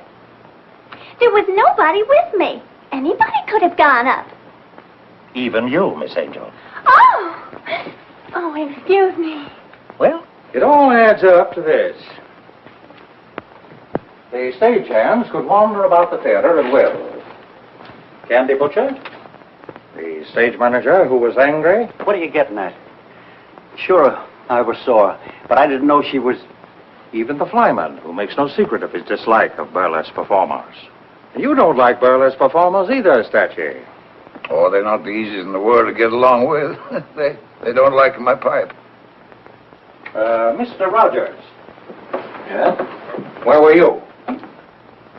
There was nobody with me. Anybody could have gone up. Even you, Miss Angel. Oh! Oh, excuse me. Well, it all adds up to this. The stagehands could wander about the theater at will. Candy Butcher, the stage manager who was angry. What are you getting at? Sure, I ever saw her. But I didn't know she was... Even the flyman, who makes no secret of his dislike of burlesque performers. You don't like burlesque performers either, Statue. Oh, they're not the easiest in the world to get along with. they don't like my pipe. Mr. Rogers. Yeah? Where were you?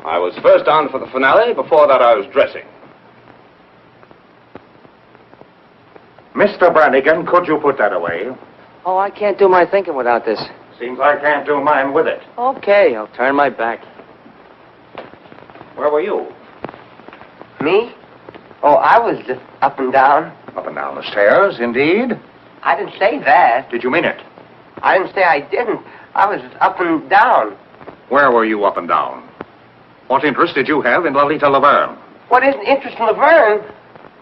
I was first on for the finale. Before that, I was dressing. Mr. Brannigan, could you put that away? Oh, I can't do my thinking without this. Seems I can't do mine with it. Okay, I'll turn my back. Where were you? Me? Oh, I was just up and down. Up and down the stairs, indeed. I didn't say that. Did you mean it? I didn't say I didn't. I was just up and down. Where were you up and down? What interest did you have in Lolita Laverne? What is an interest in Laverne?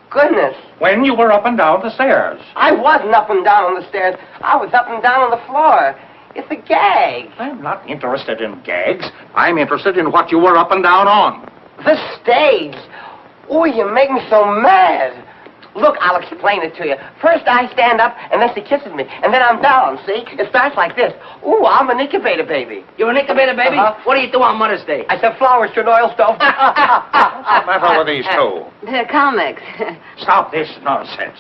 Goodness. When you were up and down the stairs. I wasn't up and down on the stairs. I was up and down on the floor. It's a gag. I'm not interested in gags. I'm interested in what you were up and down on. The stage. Oh, you make me so mad. Look, I'll explain it to you. First I stand up, and then she kisses me, and then I'm down, see? It starts like this. Ooh, I'm an incubator baby. You're an incubator baby? What do you do on Mother's Day? I sell flowers to an oil stove. What's the matter with these two? They're comics. Stop this nonsense.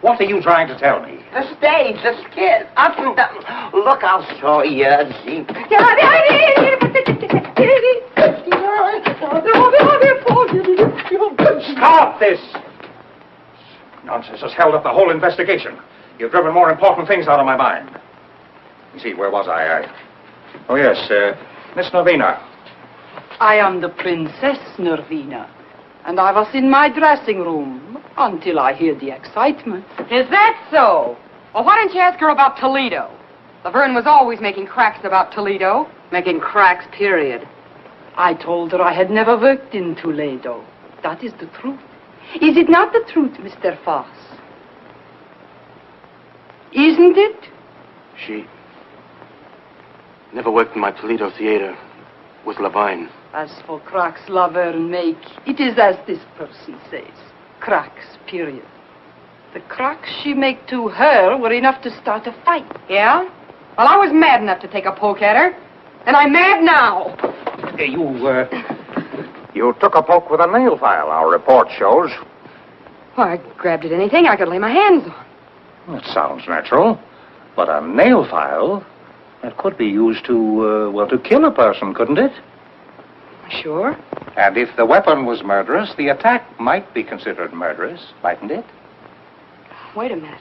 What are you trying to tell me? The stage, the skit, up and down. Look, I'll show you. Gee. Stop this! Nonsense has held up the whole investigation. You've driven more important things out of my mind. You see, where was I? Oh, yes, Miss Nervina. I am the Princess Nervina, and I was in my dressing room until I heard the excitement. Is that so? Well, why didn't you ask her about Toledo? Laverne was always making cracks about Toledo. Making cracks, period. I told her I had never worked in Toledo. That is the truth. Is it not the truth, Mr. Foss? Isn't it? She never worked in my Toledo theater with Lavine. As for cracks Laverne make, it is as this person says. Cracks, period. The cracks she make to her were enough to start a fight. Yeah? Well, I was mad enough to take a poke at her. And I'm mad now. You took a poke with a nail file, our report shows. Well, I grabbed at anything I could lay my hands on. It sounds natural. But a nail file, that could be used to kill a person, couldn't it? Sure. And if the weapon was murderous, the attack might be considered murderous, mightn't it? Wait a minute.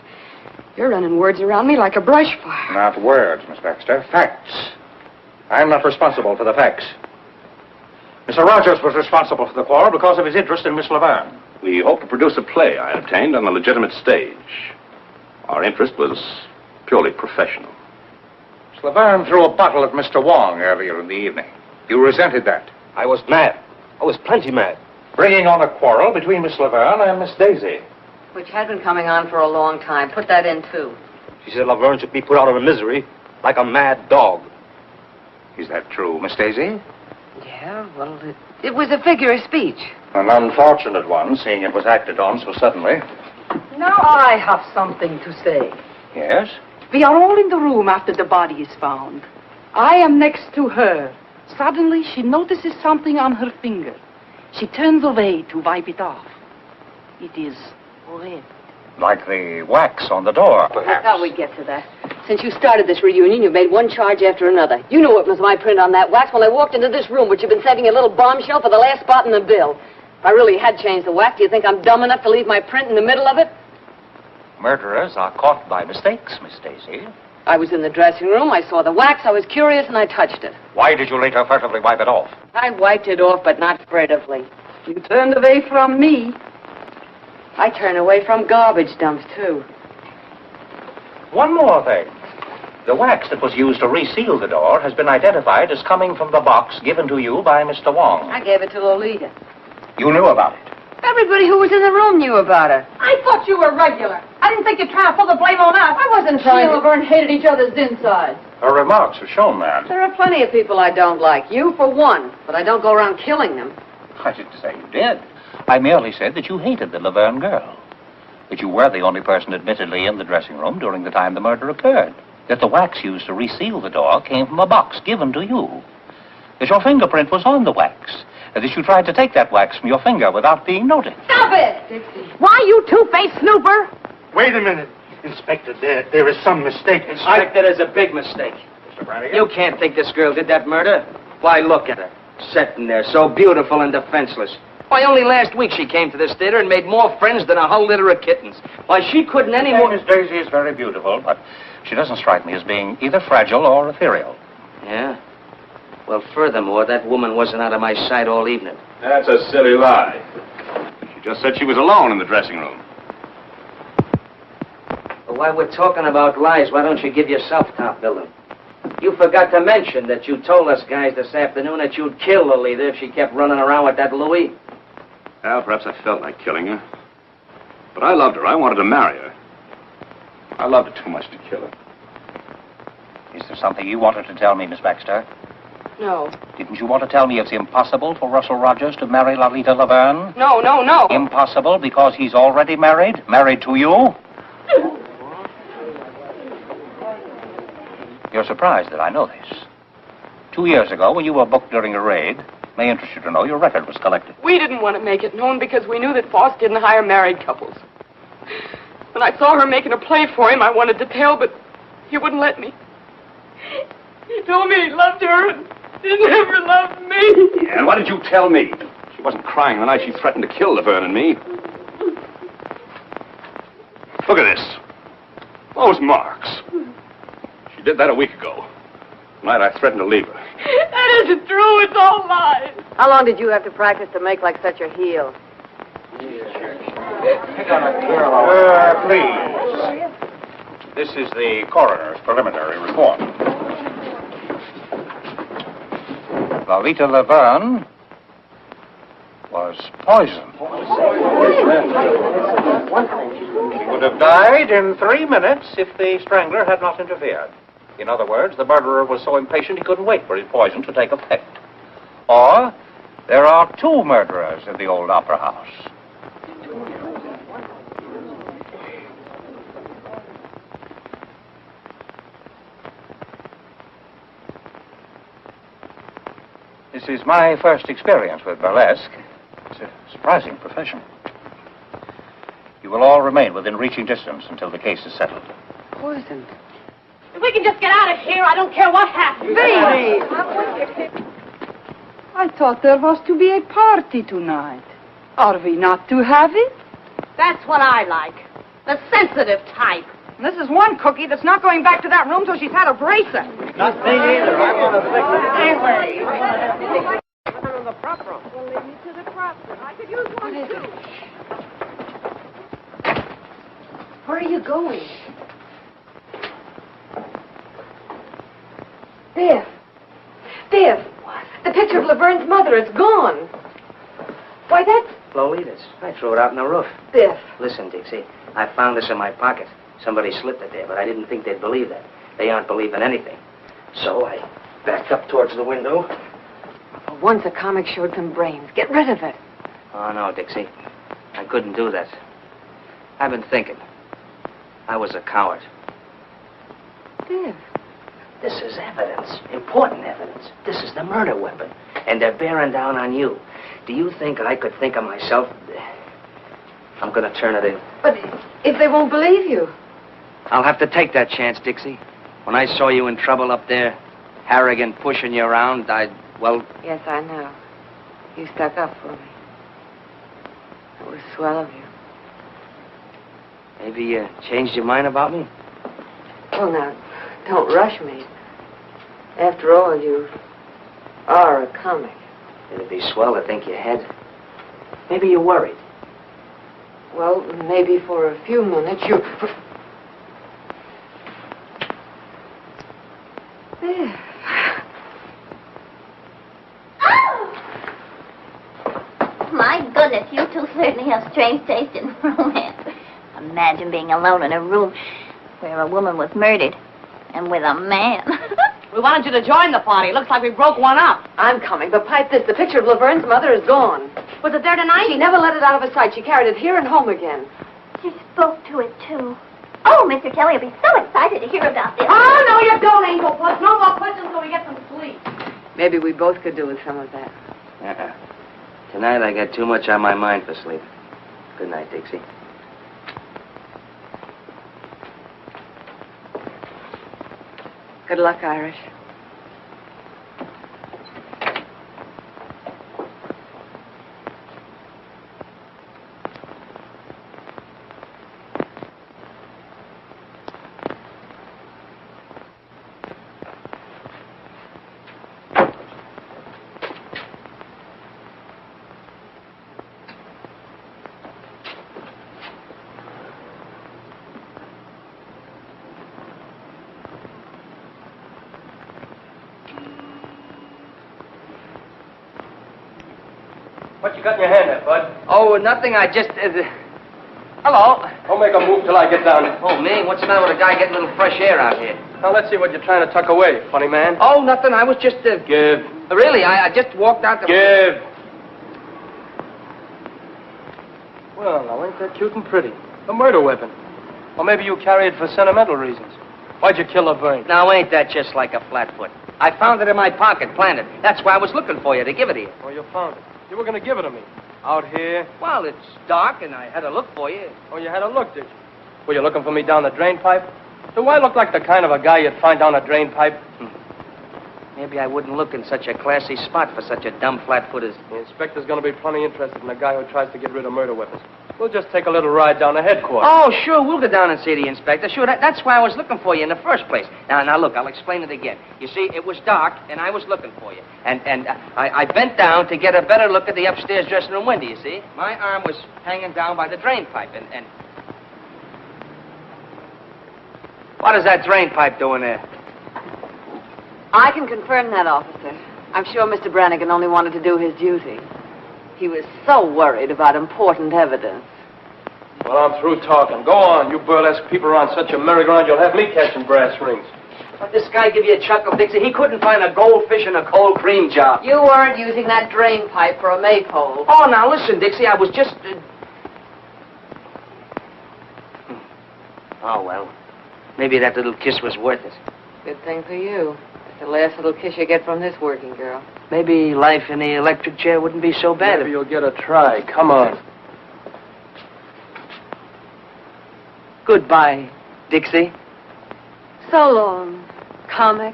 You're running words around me like a brush fire. Not words, Miss Baxter. Facts. I'm not responsible for the facts. Mr. Rogers was responsible for the quarrel because of his interest in Miss Laverne. We hope to produce a play I obtained on a legitimate stage. Our interest was purely professional. Miss Laverne threw a bottle at Mr. Wong earlier in the evening. You resented that. I was mad. I was plenty mad. Bringing on a quarrel between Miss Laverne and Miss Daisy. Which had been coming on for a long time. Put that in, too. She said Laverne should be put out of her misery like a mad dog. Is that true, Miss Daisy? Yeah, well, it was a figure of speech. An unfortunate one, seeing it was acted on so suddenly. Now I have something to say. Yes? We are all in the room after the body is found. I am next to her. Suddenly, she notices something on her finger. She turns away to wipe it off. It is red. Like the wax on the door, I perhaps. thought we'd get to that. Since you started this reunion, you've made one charge after another. You knew it was my print on that wax when I walked into this room, which you've been saving a little bombshell for the last spot in the bill. If I really had changed the wax, do you think I'm dumb enough to leave my print in the middle of it? Murderers are caught by mistakes, Miss Daisy. I was in the dressing room, I saw the wax, I was curious, and I touched it. Why did you later furtively wipe it off? I wiped it off, but not furtively. You turned away from me. I turn away from garbage dumps, too. One more thing. The wax that was used to reseal the door has been identified as coming from the box given to you by Mr. Wong. I gave it to Lolita. You knew about it? Everybody who was in the room knew about it. I thought you were regular. I didn't think you'd try to pull the blame on us. I wasn't trying to... Laverne hated each other's insides. Her remarks have shown that. There are plenty of people I don't like. You, for one. But I don't go around killing them. I didn't say you did. I merely said that you hated the Laverne girl. that you were the only person admittedly in the dressing room during the time the murder occurred, that the wax used to reseal the door came from a box given to you, that your fingerprint was on the wax, and that you tried to take that wax from your finger without being noticed. Stop it! Dixie. Why, you two-faced snooper? Wait a minute. Inspector, there is some mistake. Inspector, there's a big mistake. Mr. Brannigan? You can't think this girl did that murder. Why, look at her. Sitting there, so beautiful and defenseless. Why, only last week she came to this theater and made more friends than a whole litter of kittens. Why, she couldn't any more... Miss Daisy is very beautiful, but she doesn't strike me as being either fragile or ethereal. Yeah? Well, furthermore, that woman wasn't out of my sight all evening. That's a silly lie. She just said she was alone in the dressing room. But while we're talking about lies, why don't you give yourself top billing? You forgot to mention that you told us guys this afternoon that you'd kill Lolita if she kept running around with that Louis. Well, perhaps I felt like killing her. But I loved her. I wanted to marry her. I loved her too much to kill her. Is there something you wanted to tell me, Miss Baxter? No. Didn't you want to tell me it's impossible for Russell Rogers to marry Lolita Laverne? No, no, no. Impossible because he's already married? Married to you? You're surprised that I know this. 2 years ago, when you were booked during a raid, may interest you to know your record was collected. We didn't want to make it known because we knew that Foss didn't hire married couples. When I saw her making a play for him, I wanted to tell, but he wouldn't let me. He told me he loved her and he never loved me. Yeah, and why did you tell me? She wasn't crying the night she threatened to kill Laverne and me. Look at this. Those marks. She did that a week ago. The night I threatened to leave her. That isn't true. It's all lies. How long did you have to practice to make like such a heel? Please. This is the coroner's preliminary report. Lolita Laverne was poisoned. She would have died in 3 minutes if the strangler had not interfered. In other words, the murderer was so impatient he couldn't wait for his poison to take effect. Or, there are 2 murderers in the old opera house. This is my first experience with burlesque. It's a surprising profession. You will all remain within reaching distance until the case is settled. Poisoned. If we can just get out of here, I don't care what happens. Baby! I thought there was to be a party tonight. Are we not to have it? That's what I like. The sensitive type. And this is one cookie that's not going back to that room till she's had a bracer. Not me either. I want to fix it anyway. The prop room. Well, lead me to the prop room. I could use one, too. Where are you going? Biff. Biff. What? The picture of Laverne's mother. It's gone. Why, that's... Lolita's. I threw it out on the roof. Biff. Listen, Dixie, I found this in my pocket. Somebody slipped it there, but I didn't think they'd believe that. They aren't believing anything. So I backed up towards the window. For once a comic showed some brains. Get rid of it. Oh, no, Dixie. I couldn't do that. I've been thinking. I was a coward. Biff. This is evidence. Important evidence. This is the murder weapon. And they're bearing down on you. Do you think I could think of myself? I'm going to turn it in. But if they won't believe you? I'll have to take that chance, Dixie. When I saw you in trouble up there, Harrigan pushing you around, well... Yes, I know. You stuck up for me. It was swell of you. Maybe you changed your mind about me? Well, now, don't rush me. After all, you are a comic. It'd be swell to think you had. Maybe you're worried. Well, maybe for a few minutes you... There. My goodness, you two certainly have strange taste in romance. Imagine being alone in a room where a woman was murdered and with a man. We wanted you to join the party. Looks like we broke one up. I'm coming, but pipe this. The picture of Laverne's mother is gone. Was it there tonight? She never let it out of her sight. She carried it here and home again. She spoke to it, too. Oh, Mr. Kelly will be so excited to hear about this. Oh, no, you don't, Angel Puss. No more questions until we get some sleep. Maybe we both could do with some of that. Tonight I got too much on my mind for sleep. Good night, Dixie. Good luck, Irish. What you got in your hand there, Bud? Oh, nothing. I just... Hello. Don't make a move till I get down. Oh, me? What's the matter with a guy getting a little fresh air out here? Now, let's see what you're trying to tuck away, funny man. Oh, nothing. I was just... Give. Really, I just walked out the... Give. Well, now, ain't that cute and pretty? A murder weapon. Or maybe you carry it for sentimental reasons. Why'd you kill Laverne? Now, ain't that just like a flatfoot? I found it in my pocket, planted. That's why I was looking for you, to give it to you. Oh, you found it. You were going to give it to me. Out here? Well, it's dark, and I had a look for you. Oh, you had a look, did you? Were you looking for me down the drain pipe? Do I look like the kind of a guy you'd find down a drain pipe? Maybe I wouldn't look in such a classy spot for such a dumb flatfoot as... The inspector's going to be plenty interested in a guy who tries to get rid of murder weapons. We'll just take a little ride down to headquarters. Oh, sure, we'll go down and see the inspector. Sure, that's why I was looking for you in the first place. Now, look, I'll explain it again. You see, it was dark, and I was looking for you. And I bent down to get a better look at the upstairs dressing room window, you see? My arm was hanging down by the drain pipe, and... What is that drain pipe doing there? I can confirm that, officer. I'm sure Mr. Brannigan only wanted to do his duty. He was so worried about important evidence. Well, I'm through talking. Go on, you burlesque people around such a merry-go-round, you'll have me catching brass rings. What this guy give you a chuckle, Dixie? He couldn't find a goldfish in a cold cream jar. You weren't using that drain pipe for a maypole. Oh, now listen, Dixie, I was just... Oh, well. Maybe that little kiss was worth it. Good thing for you. It's the last little kiss you get from this working girl. Maybe life in the electric chair wouldn't be so bad. Maybe you'll get a try. Come on. Goodbye, Dixie. So long, comic.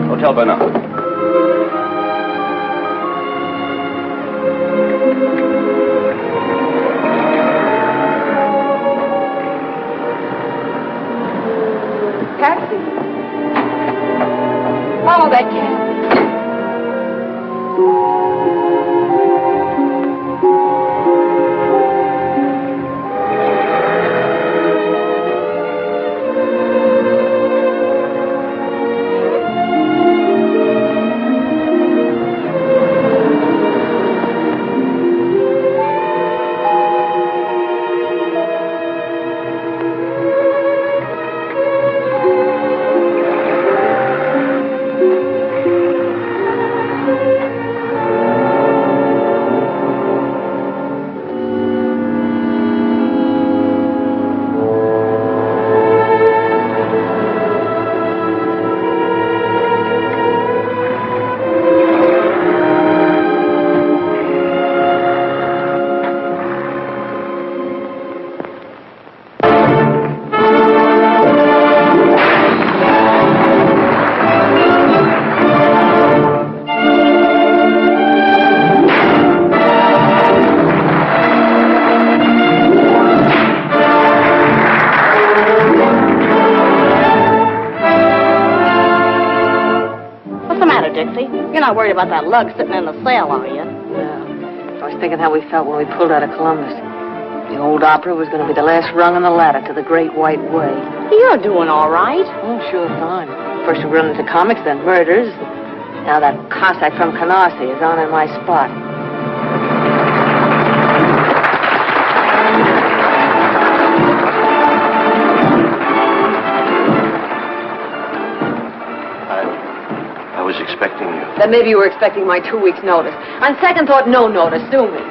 Hotel by now. Taxi. Follow that cab. You're not worried about that lug sitting in the cell, are you? No. I was thinking how we felt when we pulled out of Columbus. The old opera was going to be the last rung on the ladder to the Great White Way. You're doing all right. Oh, sure, fine. First we run into comics, then murders, Now that Cossack from Canarsie is on in my spot. I was expecting you. Then maybe you were expecting my 2 weeks' notice. On second thought, no notice. Sue me.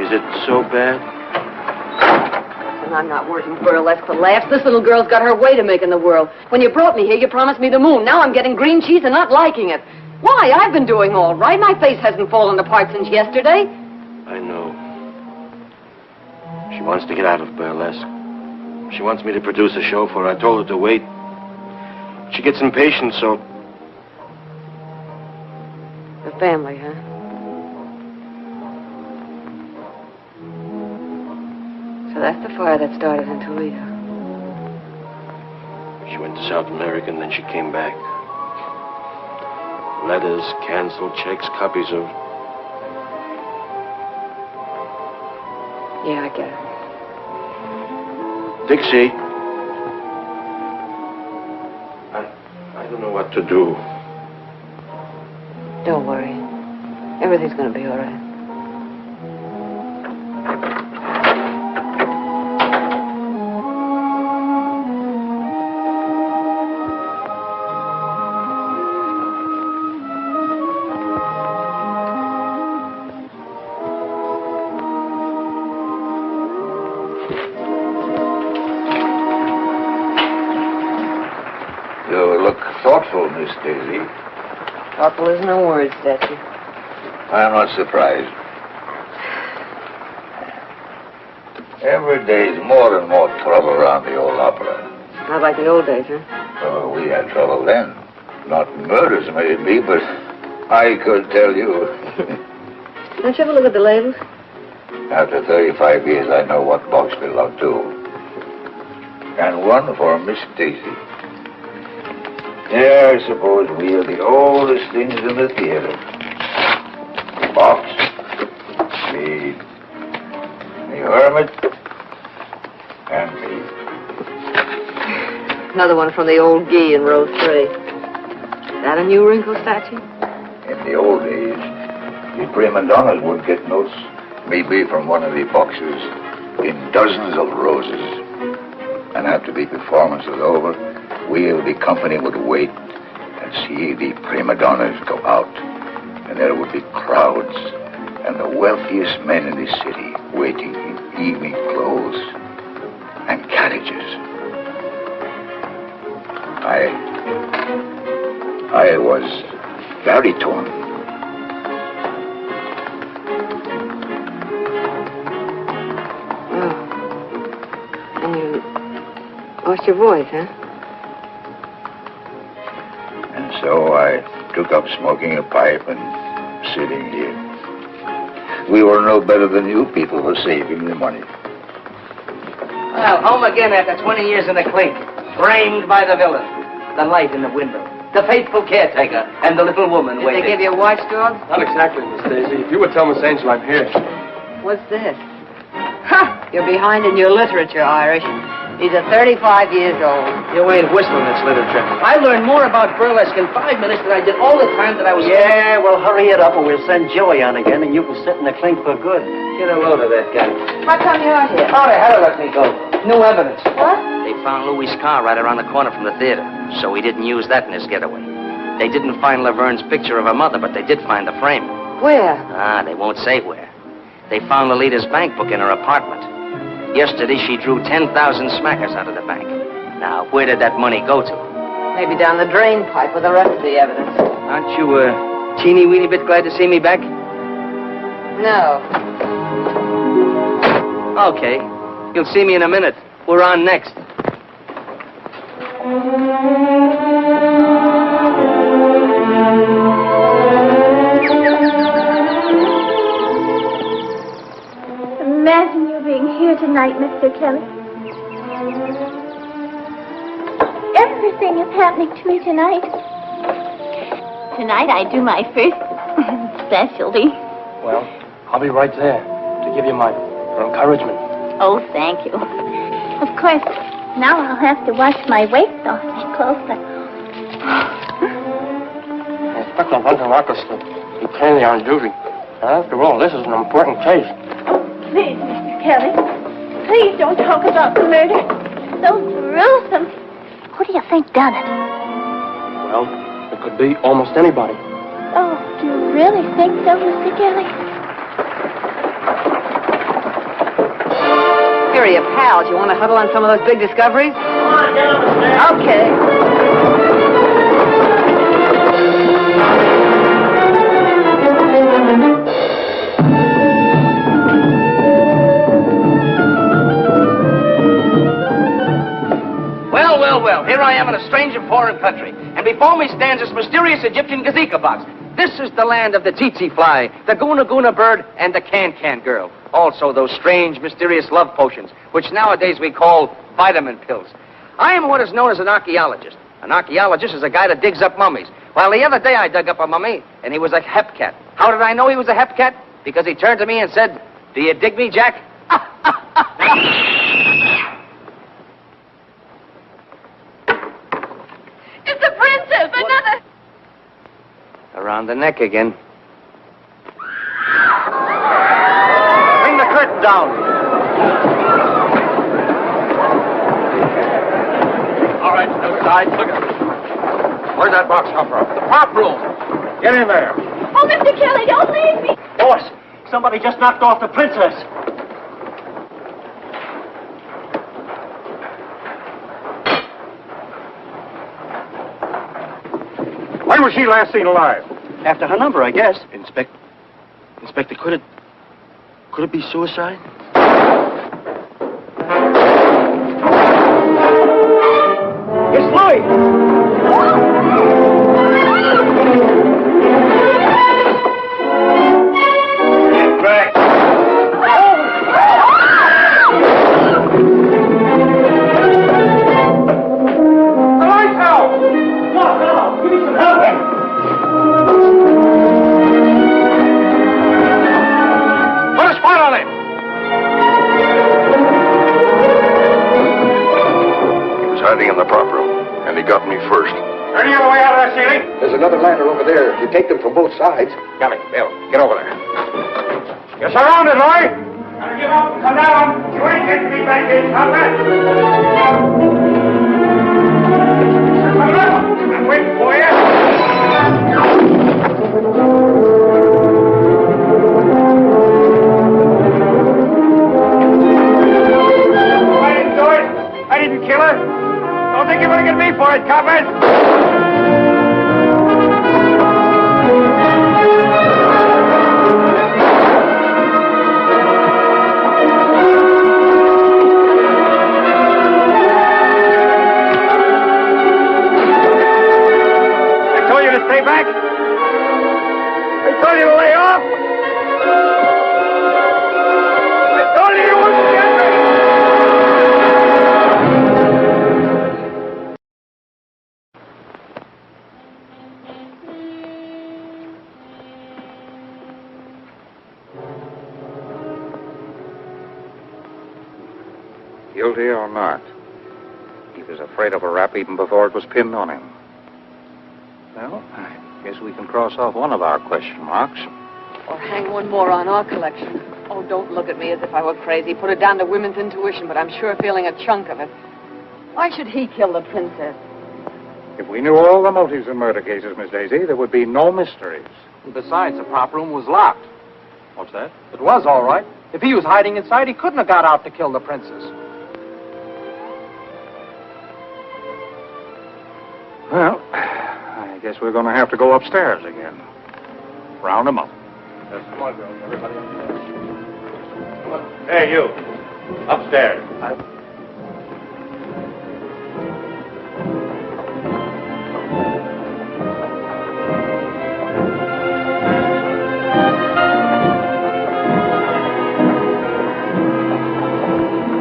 Is it so bad? And I'm not working burlesque for laughs. This little girl's got her way to make in the world. When you brought me here, you promised me the moon. Now I'm getting green cheese and not liking it. Why? I've been doing all right. My face hasn't fallen apart since yesterday. I know. She wants to get out of burlesque. She wants me to produce a show for her. I told her to wait. She gets impatient, so... The family, huh? So that's the fire that started in Toledo. She went to South America and then she came back. Letters, canceled checks, copies of... Yeah, I get it. Dixie. I don't know what to do. Don't worry. Everything's gonna be all right. You look thoughtful, Miss Daisy. Thoughtful is no words, Dexter. I'm not surprised. Every day's more and more trouble around the old opera. Not like the old days, huh? Oh, we had trouble then. Not murders, maybe, but I could tell you. Don't you ever look at the labels? After 35 years, I know what box belonged to. And one for Miss Daisy. Yeah, I suppose we are the oldest things in the theater. Box, the Hermit, and me. Another one from the old Guy in row 3. Is that a new wrinkle statue? In the old days, the prima donnas would get notes, maybe from one of the boxes, in dozens of roses. And after the performance was over, we of the company would wait and see the prima donnas go out. And there would be crowds and the wealthiest men in the city waiting in evening clothes and carriages. I was very torn. Oh. And you lost your voice, huh? And so I took up smoking a pipe and sitting here. We were no better than you people for saving the money. Well, home again after 20 years in the clink. Framed by the villain. The light in the window. The faithful caretaker. And the little woman waiting. Did they give you a watchdog? Not exactly, Miss Daisy. If you would tell Miss Angel I'm here. What's this? Ha! You're behind in your literature, Irish. These are 35 years old. You ain't whistling this literature. I learned more about burlesque in 5 minutes than I did all the time that I was... Yeah, well, hurry it up or we'll send Joey on again and you can sit in the clink for good. Get a load of that guy. How come you're here? Oh, they had to let me go. New evidence. What? They found Louis' car right around the corner from the theater, so he didn't use that in his getaway. They didn't find Laverne's picture of her mother, but they did find the frame. Where? Ah, they won't say where. They found Lolita's bank book in her apartment. Yesterday, she drew 10,000 smackers out of the bank. Now, where did that money go to? Maybe down the drain pipe with the rest of the evidence. Aren't you a teeny-weeny bit glad to see me back? No. Okay. You'll see me in a minute. We're on next. Imagine you being here tonight, Mr. Kelly. Everything is happening to me tonight. Tonight I do my first specialty. Well, I'll be right there to give you my encouragement. Oh, thank you. Of course, now I'll have to wash my waist off that clothes. That's a bunch of ruckus to be plainly on duty. After all, this is an important case. Please, Mr. Kelly. Please don't talk about the murder. So gruesome. Who do you think done it? Well, it could be almost anybody. Oh, do you really think so, Mr. Kelly? Here are you pals. You want to huddle on some of those big discoveries? Come on, get on the stairs. Okay. Well, here I am in a strange and foreign country, and before me stands this mysterious Egyptian gazika box. This is the land of the tsetse fly, the guna guna bird, and the can-can girl. Also those strange, mysterious love potions, which nowadays we call vitamin pills. I am what is known as an archaeologist. An archaeologist is a guy that digs up mummies. Well, the other day I dug up a mummy, and he was a hepcat. How did I know he was a hepcat? Because he turned to me and said, "Do you dig me, Jack?" It's the princess! Another! Around the neck again. Bring the curtain down. All right, no sides. Look at this. Where'd that box come from? The prop room. Get in there. Oh, Mr. Kelly, don't leave me! Boss, somebody just knocked off the princess. When was she last seen alive? After her number, I guess. Inspector, could it be suicide? It's Louis! Get back. The lights out! No, give me some help. Put a spot on it! He was hiding in the prop room, and he got me first. Any other way out of that ceiling? There's another ladder over there. You take them from both sides. Gummy, Bill, get over there. You're surrounded, Roy! Gotta give up and come down. You ain't getting me back in, comrade. Come on, I'm waiting for you. I didn't do it. I didn't kill her. Don't think you're gonna get me for it, comrade. Stay back. I told you to lay off. I told you you wouldn't get me. Guilty or not, he was afraid of a rap even before it was pinned on him. Well, I guess we can cross off one of our question marks. Or hang one more on our collection. Oh, don't look at me as if I were crazy. Put it down to women's intuition, but I'm sure feeling a chunk of it. Why should he kill the princess? If we knew all the motives in murder cases, Miss Daisy, there would be no mysteries. And besides, the prop room was locked. What's that? It was all right. If he was hiding inside, he couldn't have got out to kill the princess. Well, I guess we're going to have to go upstairs again. Round them up. Yes, come on, girls. Everybody upstairs. Come on. Hey, you. Upstairs.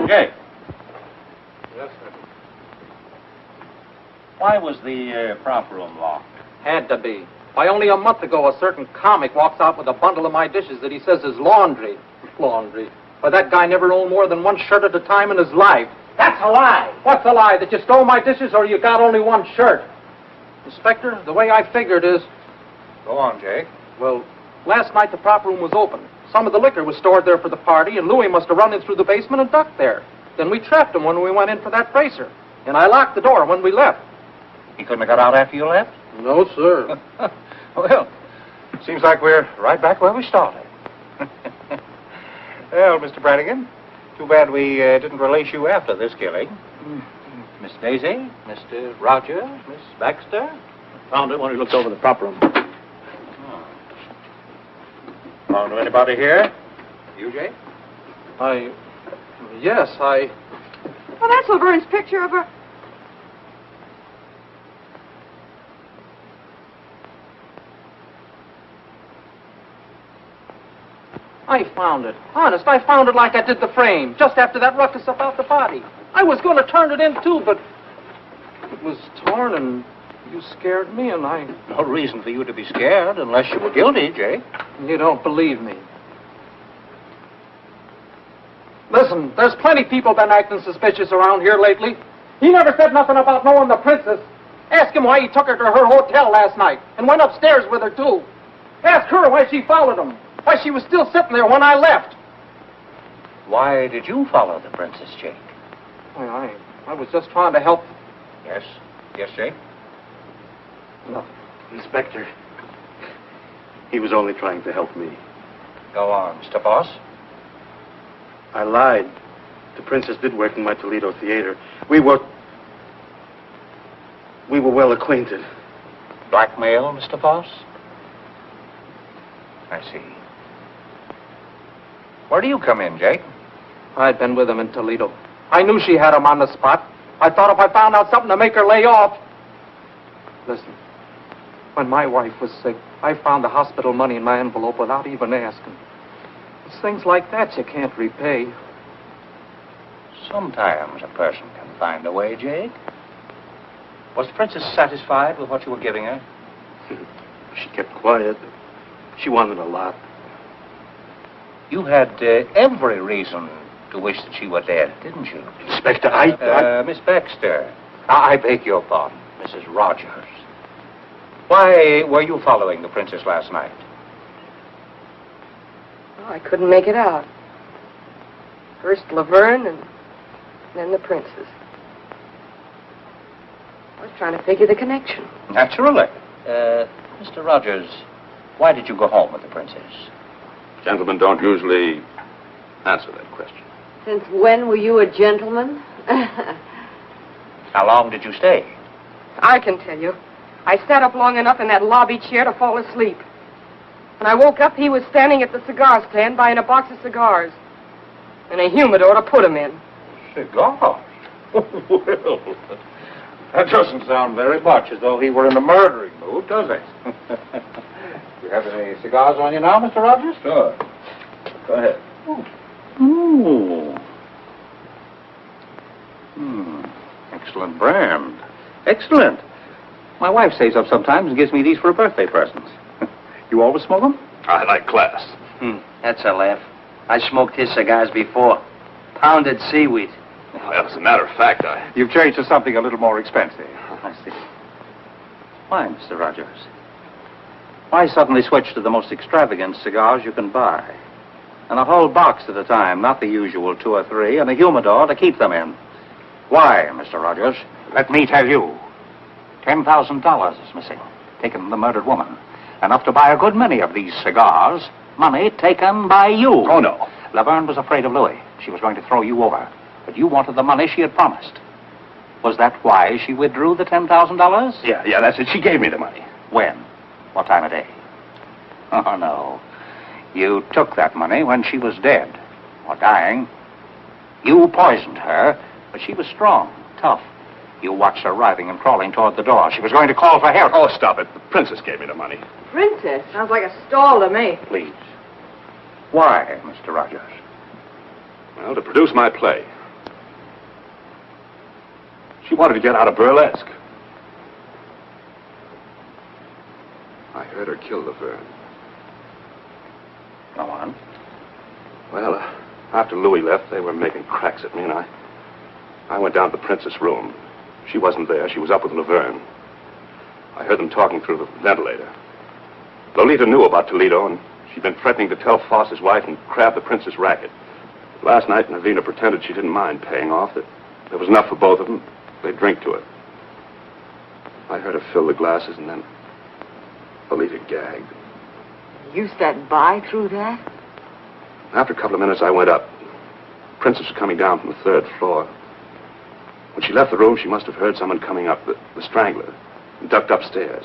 Jay, Yes, sir. why was the prop room locked? Had to be. Why, only a month ago, a certain comic walks out with a bundle of my dishes that he says is laundry. Laundry. Why, that guy never owned more than one shirt at a time in his life. That's a lie. What's a lie? That you stole my dishes or you got only one shirt? Inspector, the way I figured is, Go on, Jake. Well, last night the prop room was open. Some of the liquor was stored there for the party, and Louis must have run in through the basement and ducked there. Then we trapped him when we went in for that bracer. And I locked the door when we left. He couldn't have got out after you left? No, sir. Well, seems like we're right back where we started. Well, Mr. Brannigan, too bad we didn't release you after this killing. Miss Daisy, Mr. Rogers, Miss Baxter. Found it when we looked over the prop room. Found anybody here? You, Jake? Yes, Well, that's Laverne's picture of her. I found it. Honest, I found it like I did the frame, just after that ruckus about the body. I was going to turn it in, too, but it was torn, and you scared me, and I... No reason for you to be scared unless you were guilty, Jake. You don't believe me. Listen, there's plenty people been acting suspicious around here lately. He never said nothing about knowing the princess. Ask him why he took her to her hotel last night and went upstairs with her, too. Ask her why she followed him. Why she was still sitting there when I left. Why did you follow the princess, Jake? I was just trying to help. Yes? Yes, Jake? No. Inspector, he was only trying to help me. Go on, Mr. Boss. I lied. The princess did work in my Toledo theater. We were well acquainted. Blackmail, Mr. Boss? I see. Where do you come in, Jake? I'd been with him in Toledo. I knew she had him on the spot. I thought if I found out something to make her lay off... Listen, when my wife was sick, I found the hospital money in my envelope without even asking. It's things like that you can't repay. Sometimes a person can find a way, Jake. Was the princess satisfied with what you were giving her? She kept quiet. She wanted a lot. You had every reason to wish that she were dead, didn't you? Inspector, Miss Baxter. I beg your pardon, Mrs. Rogers. Why were you following the princess last night? Oh, I couldn't make it out. First Laverne and then the princess. I was trying to figure the connection. Naturally. Mr. Rogers, why did you go home with the princess? Gentlemen don't usually answer that question. Since when were you a gentleman? How long did you stay? I can tell you. I sat up long enough in that lobby chair to fall asleep. When I woke up, he was standing at the cigar stand buying a box of cigars. And a humidor to put them in. Cigars? Well, that doesn't sound very much as though he were in a murdering mood, does it? You have any cigars on you now, Mr. Rogers? Sure. Go ahead. Ooh. Excellent brand. Excellent. My wife saves up sometimes and gives me these for a birthday present. You always smoke them? I like class. That's a laugh. I smoked his cigars before. Pounded seaweed. Well, as a matter of fact, You've changed to something a little more expensive. I see. Why, Mr. Rogers? Why suddenly switch to the most extravagant cigars you can buy? And a whole box at a time, not the usual 2 or 3, and a humidor to keep them in. Why, Mr. Rogers? Let me tell you. $10,000 is missing, taken from the murdered woman. Enough to buy a good many of these cigars. Money taken by you. Oh, no. Laverne was afraid of Louis. She was going to throw you over. But you wanted the money she had promised. Was that why she withdrew the $10,000? Yeah, that's it. She gave me the money. When? What time of day? Oh, no. You took that money when she was dead, or dying. You poisoned her, but she was strong, tough. You watched her writhing and crawling toward the door. She was going to call for help. Oh, stop it. The princess gave me the money. Princess? Sounds like a stall to me. Please. Why, Mr. Rogers? Well, to produce my play. She wanted to get out of Burlesque. I heard her kill Laverne. Go on. Well, after Louis left, they were making cracks at me, and I went down to the princess' room. She wasn't there. She was up with Laverne. I heard them talking through the ventilator. Lolita knew about Toledo, and she'd been threatening to tell Foss's wife and crab the Princess racket. Last night, Navina pretended she didn't mind paying off, that there was enough for both of them. They'd drink to it. I heard her fill the glasses, and then Lolita gagged. You sat by through that? After a couple of minutes, I went up. The Princess was coming down from the 3rd floor. When she left the room, she must have heard someone coming up, the strangler, and ducked upstairs.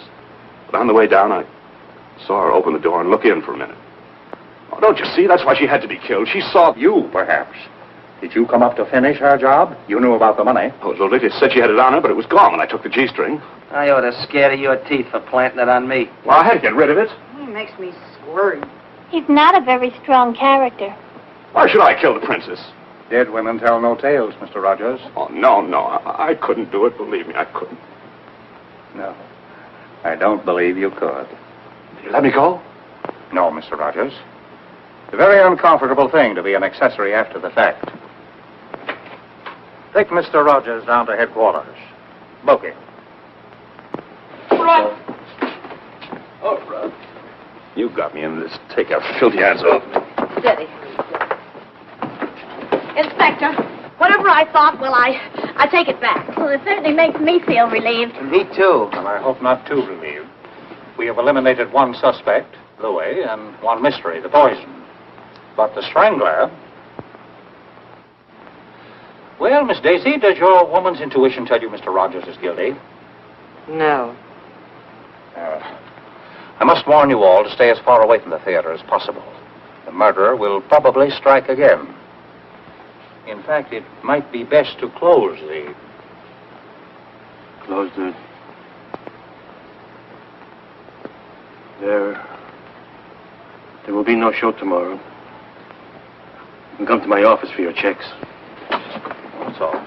But on the way down, I saw her open the door and look in for a minute. Oh, don't you see? That's why she had to be killed. She saw... You, perhaps. Did you come up to finish her job? You knew about the money. Oh, Lolita said she had it on her, but it was gone when I took the G-string. I ought to scare your teeth for planting it on me. Well, I had to get rid of it. He makes me squirm. He's not a very strong character. Why should I kill the Princess? Dead women tell no tales, Mr. Rogers. Oh, no. I couldn't do it. Believe me, I couldn't. No. I don't believe you could. You let me go? No, Mr. Rogers. It's a very uncomfortable thing to be an accessory after the fact. Take Mr. Rogers down to headquarters. Book him. Run! Oh, Rod. You got me in this. Take your filthy hands off. Steady. Inspector, whatever I thought, well, I take it back. Well, it certainly makes me feel relieved. Me too. Well, I hope not too relieved. We have eliminated one suspect, Louis, and one mystery, the poison. But the strangler... Well, Miss Daisy, does your woman's intuition tell you Mr. Rogers is guilty? No. I must warn you all to stay as far away from the theater as possible. The murderer will probably strike again. In fact, it might be best to close the... Close the... There will be no show tomorrow. You can come to my office for your checks. That's all.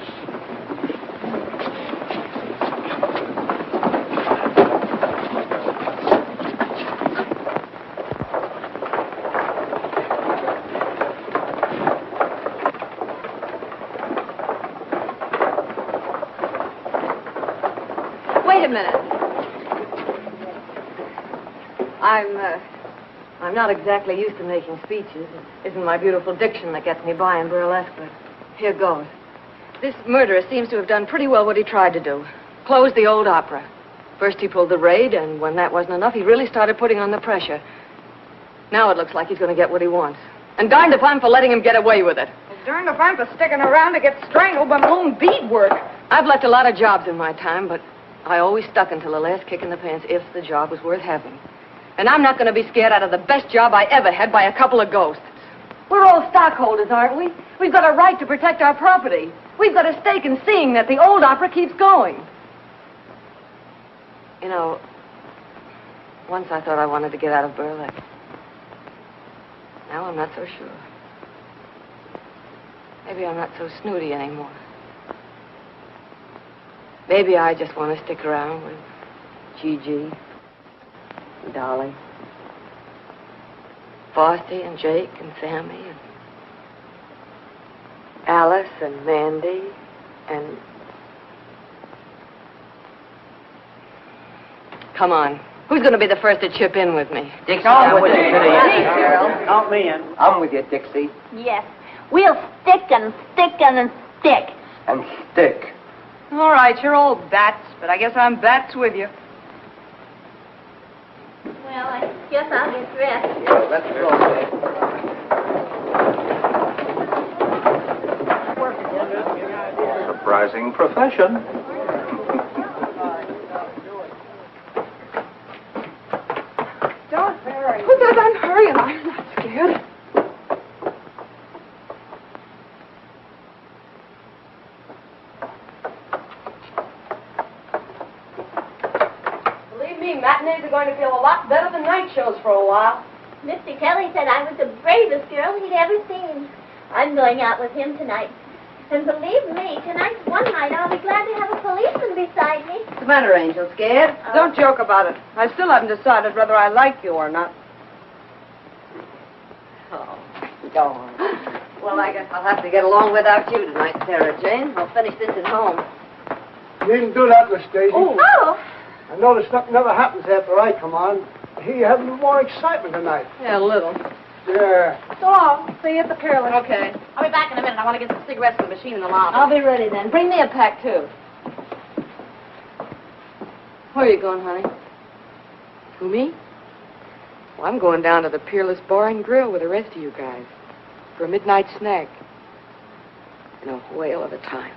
Wait a minute. I'm not exactly used to making speeches. It isn't my beautiful diction that gets me by in burlesque, but here goes. This murderer seems to have done pretty well what he tried to do. Closed the old opera. First he pulled the raid, and when that wasn't enough, he really started putting on the pressure. Now it looks like he's going to get what he wants. And darned if I'm for letting him get away with it. Darned if I'm for sticking around to get strangled by my own beadwork. I've left a lot of jobs in my time, but I always stuck until the last kick in the pants if the job was worth having. And I'm not going to be scared out of the best job I ever had by a couple of ghosts. We're all stockholders, aren't we? We've got a right to protect our property. We've got a stake in seeing that the old opera keeps going. You know, once I thought I wanted to get out of burlesque. Now I'm not so sure. Maybe I'm not so snooty anymore. Maybe I just want to stick around with Gigi, and Dolly, Frosty and Jake and Sammy and Alice and Mandy and... Come on. Who's going to be the first to chip in with me? Dixie, I'm with you. Count me in. I'm with you, Dixie. Yes. We'll stick and stick and stick. And stick. All right, you're all bats, but I guess I'm bats with you. Well, I guess I'll get dressed. Yeah, let's go. Surprising profession. Don't hurry. Who says I'm hurrying? I'm not scared. Believe me, matinees are going to feel a lot better than night shows for a while. Mr. Kelly said I was the bravest girl he'd ever seen. I'm going out with him tonight. And believe me, tonight's one night I'll be glad to have a policeman beside me. What's the matter, Angel? Scared? Don't joke about it. I still haven't decided whether I like you or not. Oh, darn. Well, I guess I'll have to get along without you tonight, Sarah Jane. I'll finish this at home. You needn't do that, Miss Daisy. Oh! I notice nothing ever happens after I come on. he having more excitement tonight. Yeah, a little. Yeah. So long. See you at the Peerless. Okay. I'll be back in a minute. I want to get some cigarettes from the machine in the lobby. I'll be ready then. Bring me a pack, too. Where are you going, honey? Who, me? Well, I'm going down to the Peerless Bar and Grill with the rest of you guys for a midnight snack. And a whale of a time.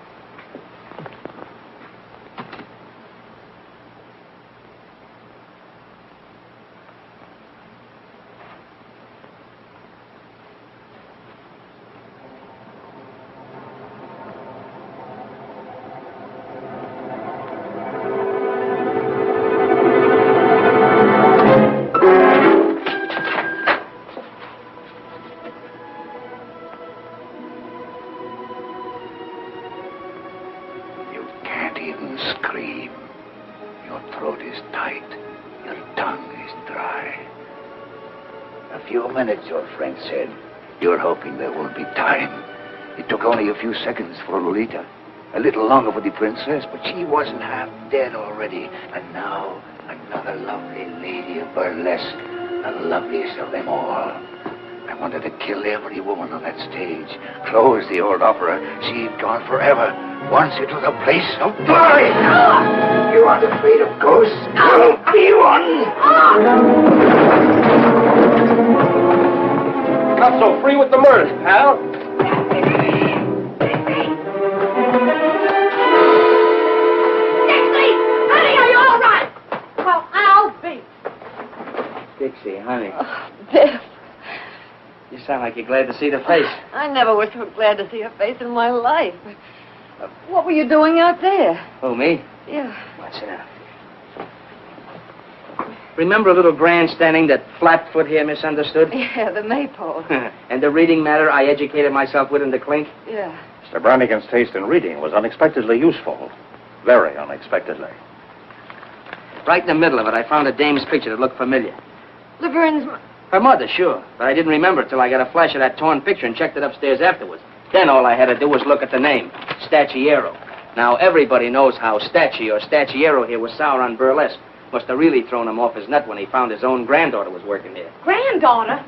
Your friend said. You're hoping there won't be time. It took only a few seconds for Lolita. A little longer for the princess, but she wasn't half dead already. And now, another lovely lady of burlesque. The loveliest of them all. I wanted to kill every woman on that stage. Close the old opera. See it gone forever. Once it was a place of glory. You aren't afraid of ghosts? I'll be one. Not so free with the murders, pal. Dixie! Honey, are you all right? Well, I'll be. Dixie, honey. Oh, Biff. You sound like you're glad to see the face. I never was so glad to see your face in my life. What were you doing out there? Who, me? Yeah. What's that? Remember a little grandstanding that Flatfoot here misunderstood? Yeah, the maypole. And the reading matter I educated myself with in the clink? Yeah. Mr. Brannigan's taste in reading was unexpectedly useful. Very unexpectedly. Right in the middle of it, I found a dame's picture that looked familiar. Laverne's... Her mother, sure. But I didn't remember it till I got a flash of that torn picture and checked it upstairs afterwards. Then all I had to do was look at the name, Stacciero. Now, everybody knows how Stacci or Stacciero here was sour on Burlesque. Must have really thrown him off his nut when he found his own granddaughter was working here. Granddaughter?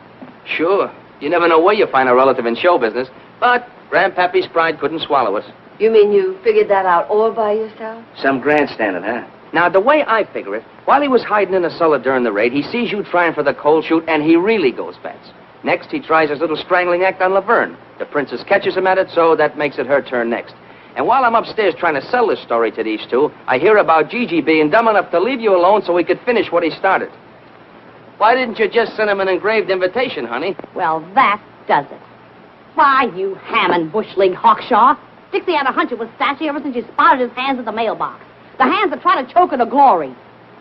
Sure. You never know where you find a relative in show business. But Grandpappy's pride couldn't swallow us. You mean you figured that out all by yourself? Some grandstanding, huh? Now, the way I figure it, while he was hiding in the cellar during the raid, he sees you trying for the cold shoot, and he really goes bats. Next, he tries his little strangling act on Laverne. The princess catches him at it, so that makes it her turn next. And while I'm upstairs trying to sell this story to these two, I hear about Gigi being dumb enough to leave you alone so he could finish what he started. Why didn't you just send him an engraved invitation, honey? Well, that does it. Why, you Hammond bushling Hawkshaw. Dixie had a hunch it was Stacci ever since she spotted his hands at the mailbox. The hands that try to choke her to glory.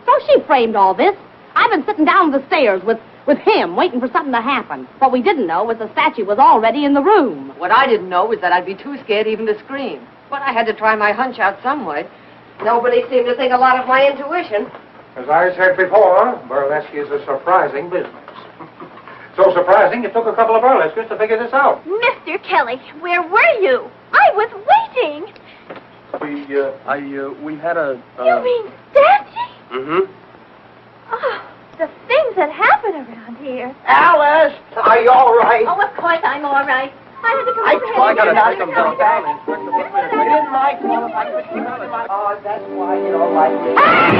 So she framed all this. I've been sitting down the stairs with him, waiting for something to happen. What we didn't know was the statue was already in the room. What I didn't know was that I'd be too scared even to scream. But I had to try my hunch out some way. Nobody seemed to think a lot of my intuition. As I said before, burlesque is a surprising business. So surprising, it took a couple of burlesquers to figure this out. Mr. Kelly, where were you? I was waiting. We had a... You mean Stacci? Mm-hmm. Oh, the things that happen around here. Alice, are you all right? Oh, of course I'm all right. I had to come over I here. gotta take them down. It isn't my fault if I could keep them in my... Oh, that's why you don't like me. Hey!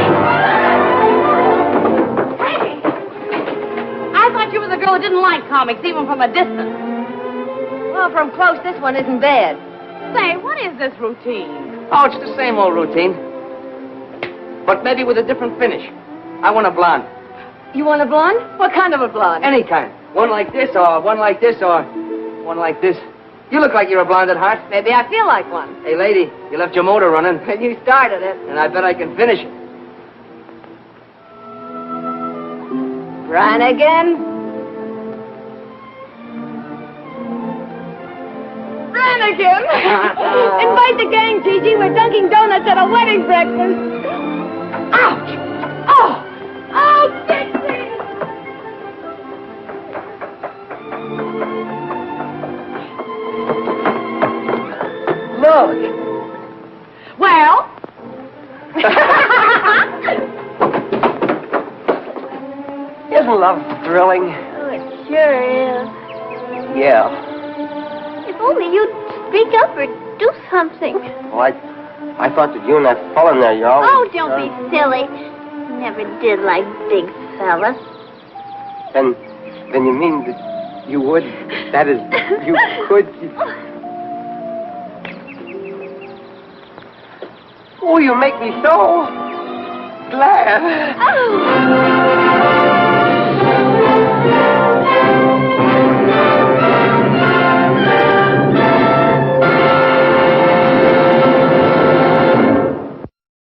I thought you were the girl who didn't like comics, even from a distance. Well, from close, this one isn't bad. Say, what is this routine? Oh, it's the same old routine. But maybe with a different finish. I want a blonde. You want a blonde? What kind of a blonde? Any kind. One like this, or one like this, or one like this. You look like you're a blonde at heart. Maybe I feel like one. Hey, lady, you left your motor running. And you started it. And I bet I can finish it. Brannigan. Brannigan! Invite the gang, Gigi. We're dunking donuts at a wedding breakfast. Ouch! Oh! Oh, Dixie! Look. Well? Isn't love thrilling? Oh, it sure is. Yeah. If only you'd speak up or do something. Well, I thought that you and that fella in there, you always... Oh, don't be silly. Never did like big fellas. Then you mean that you would? That is, you could... Oh, you make me so glad. Oh.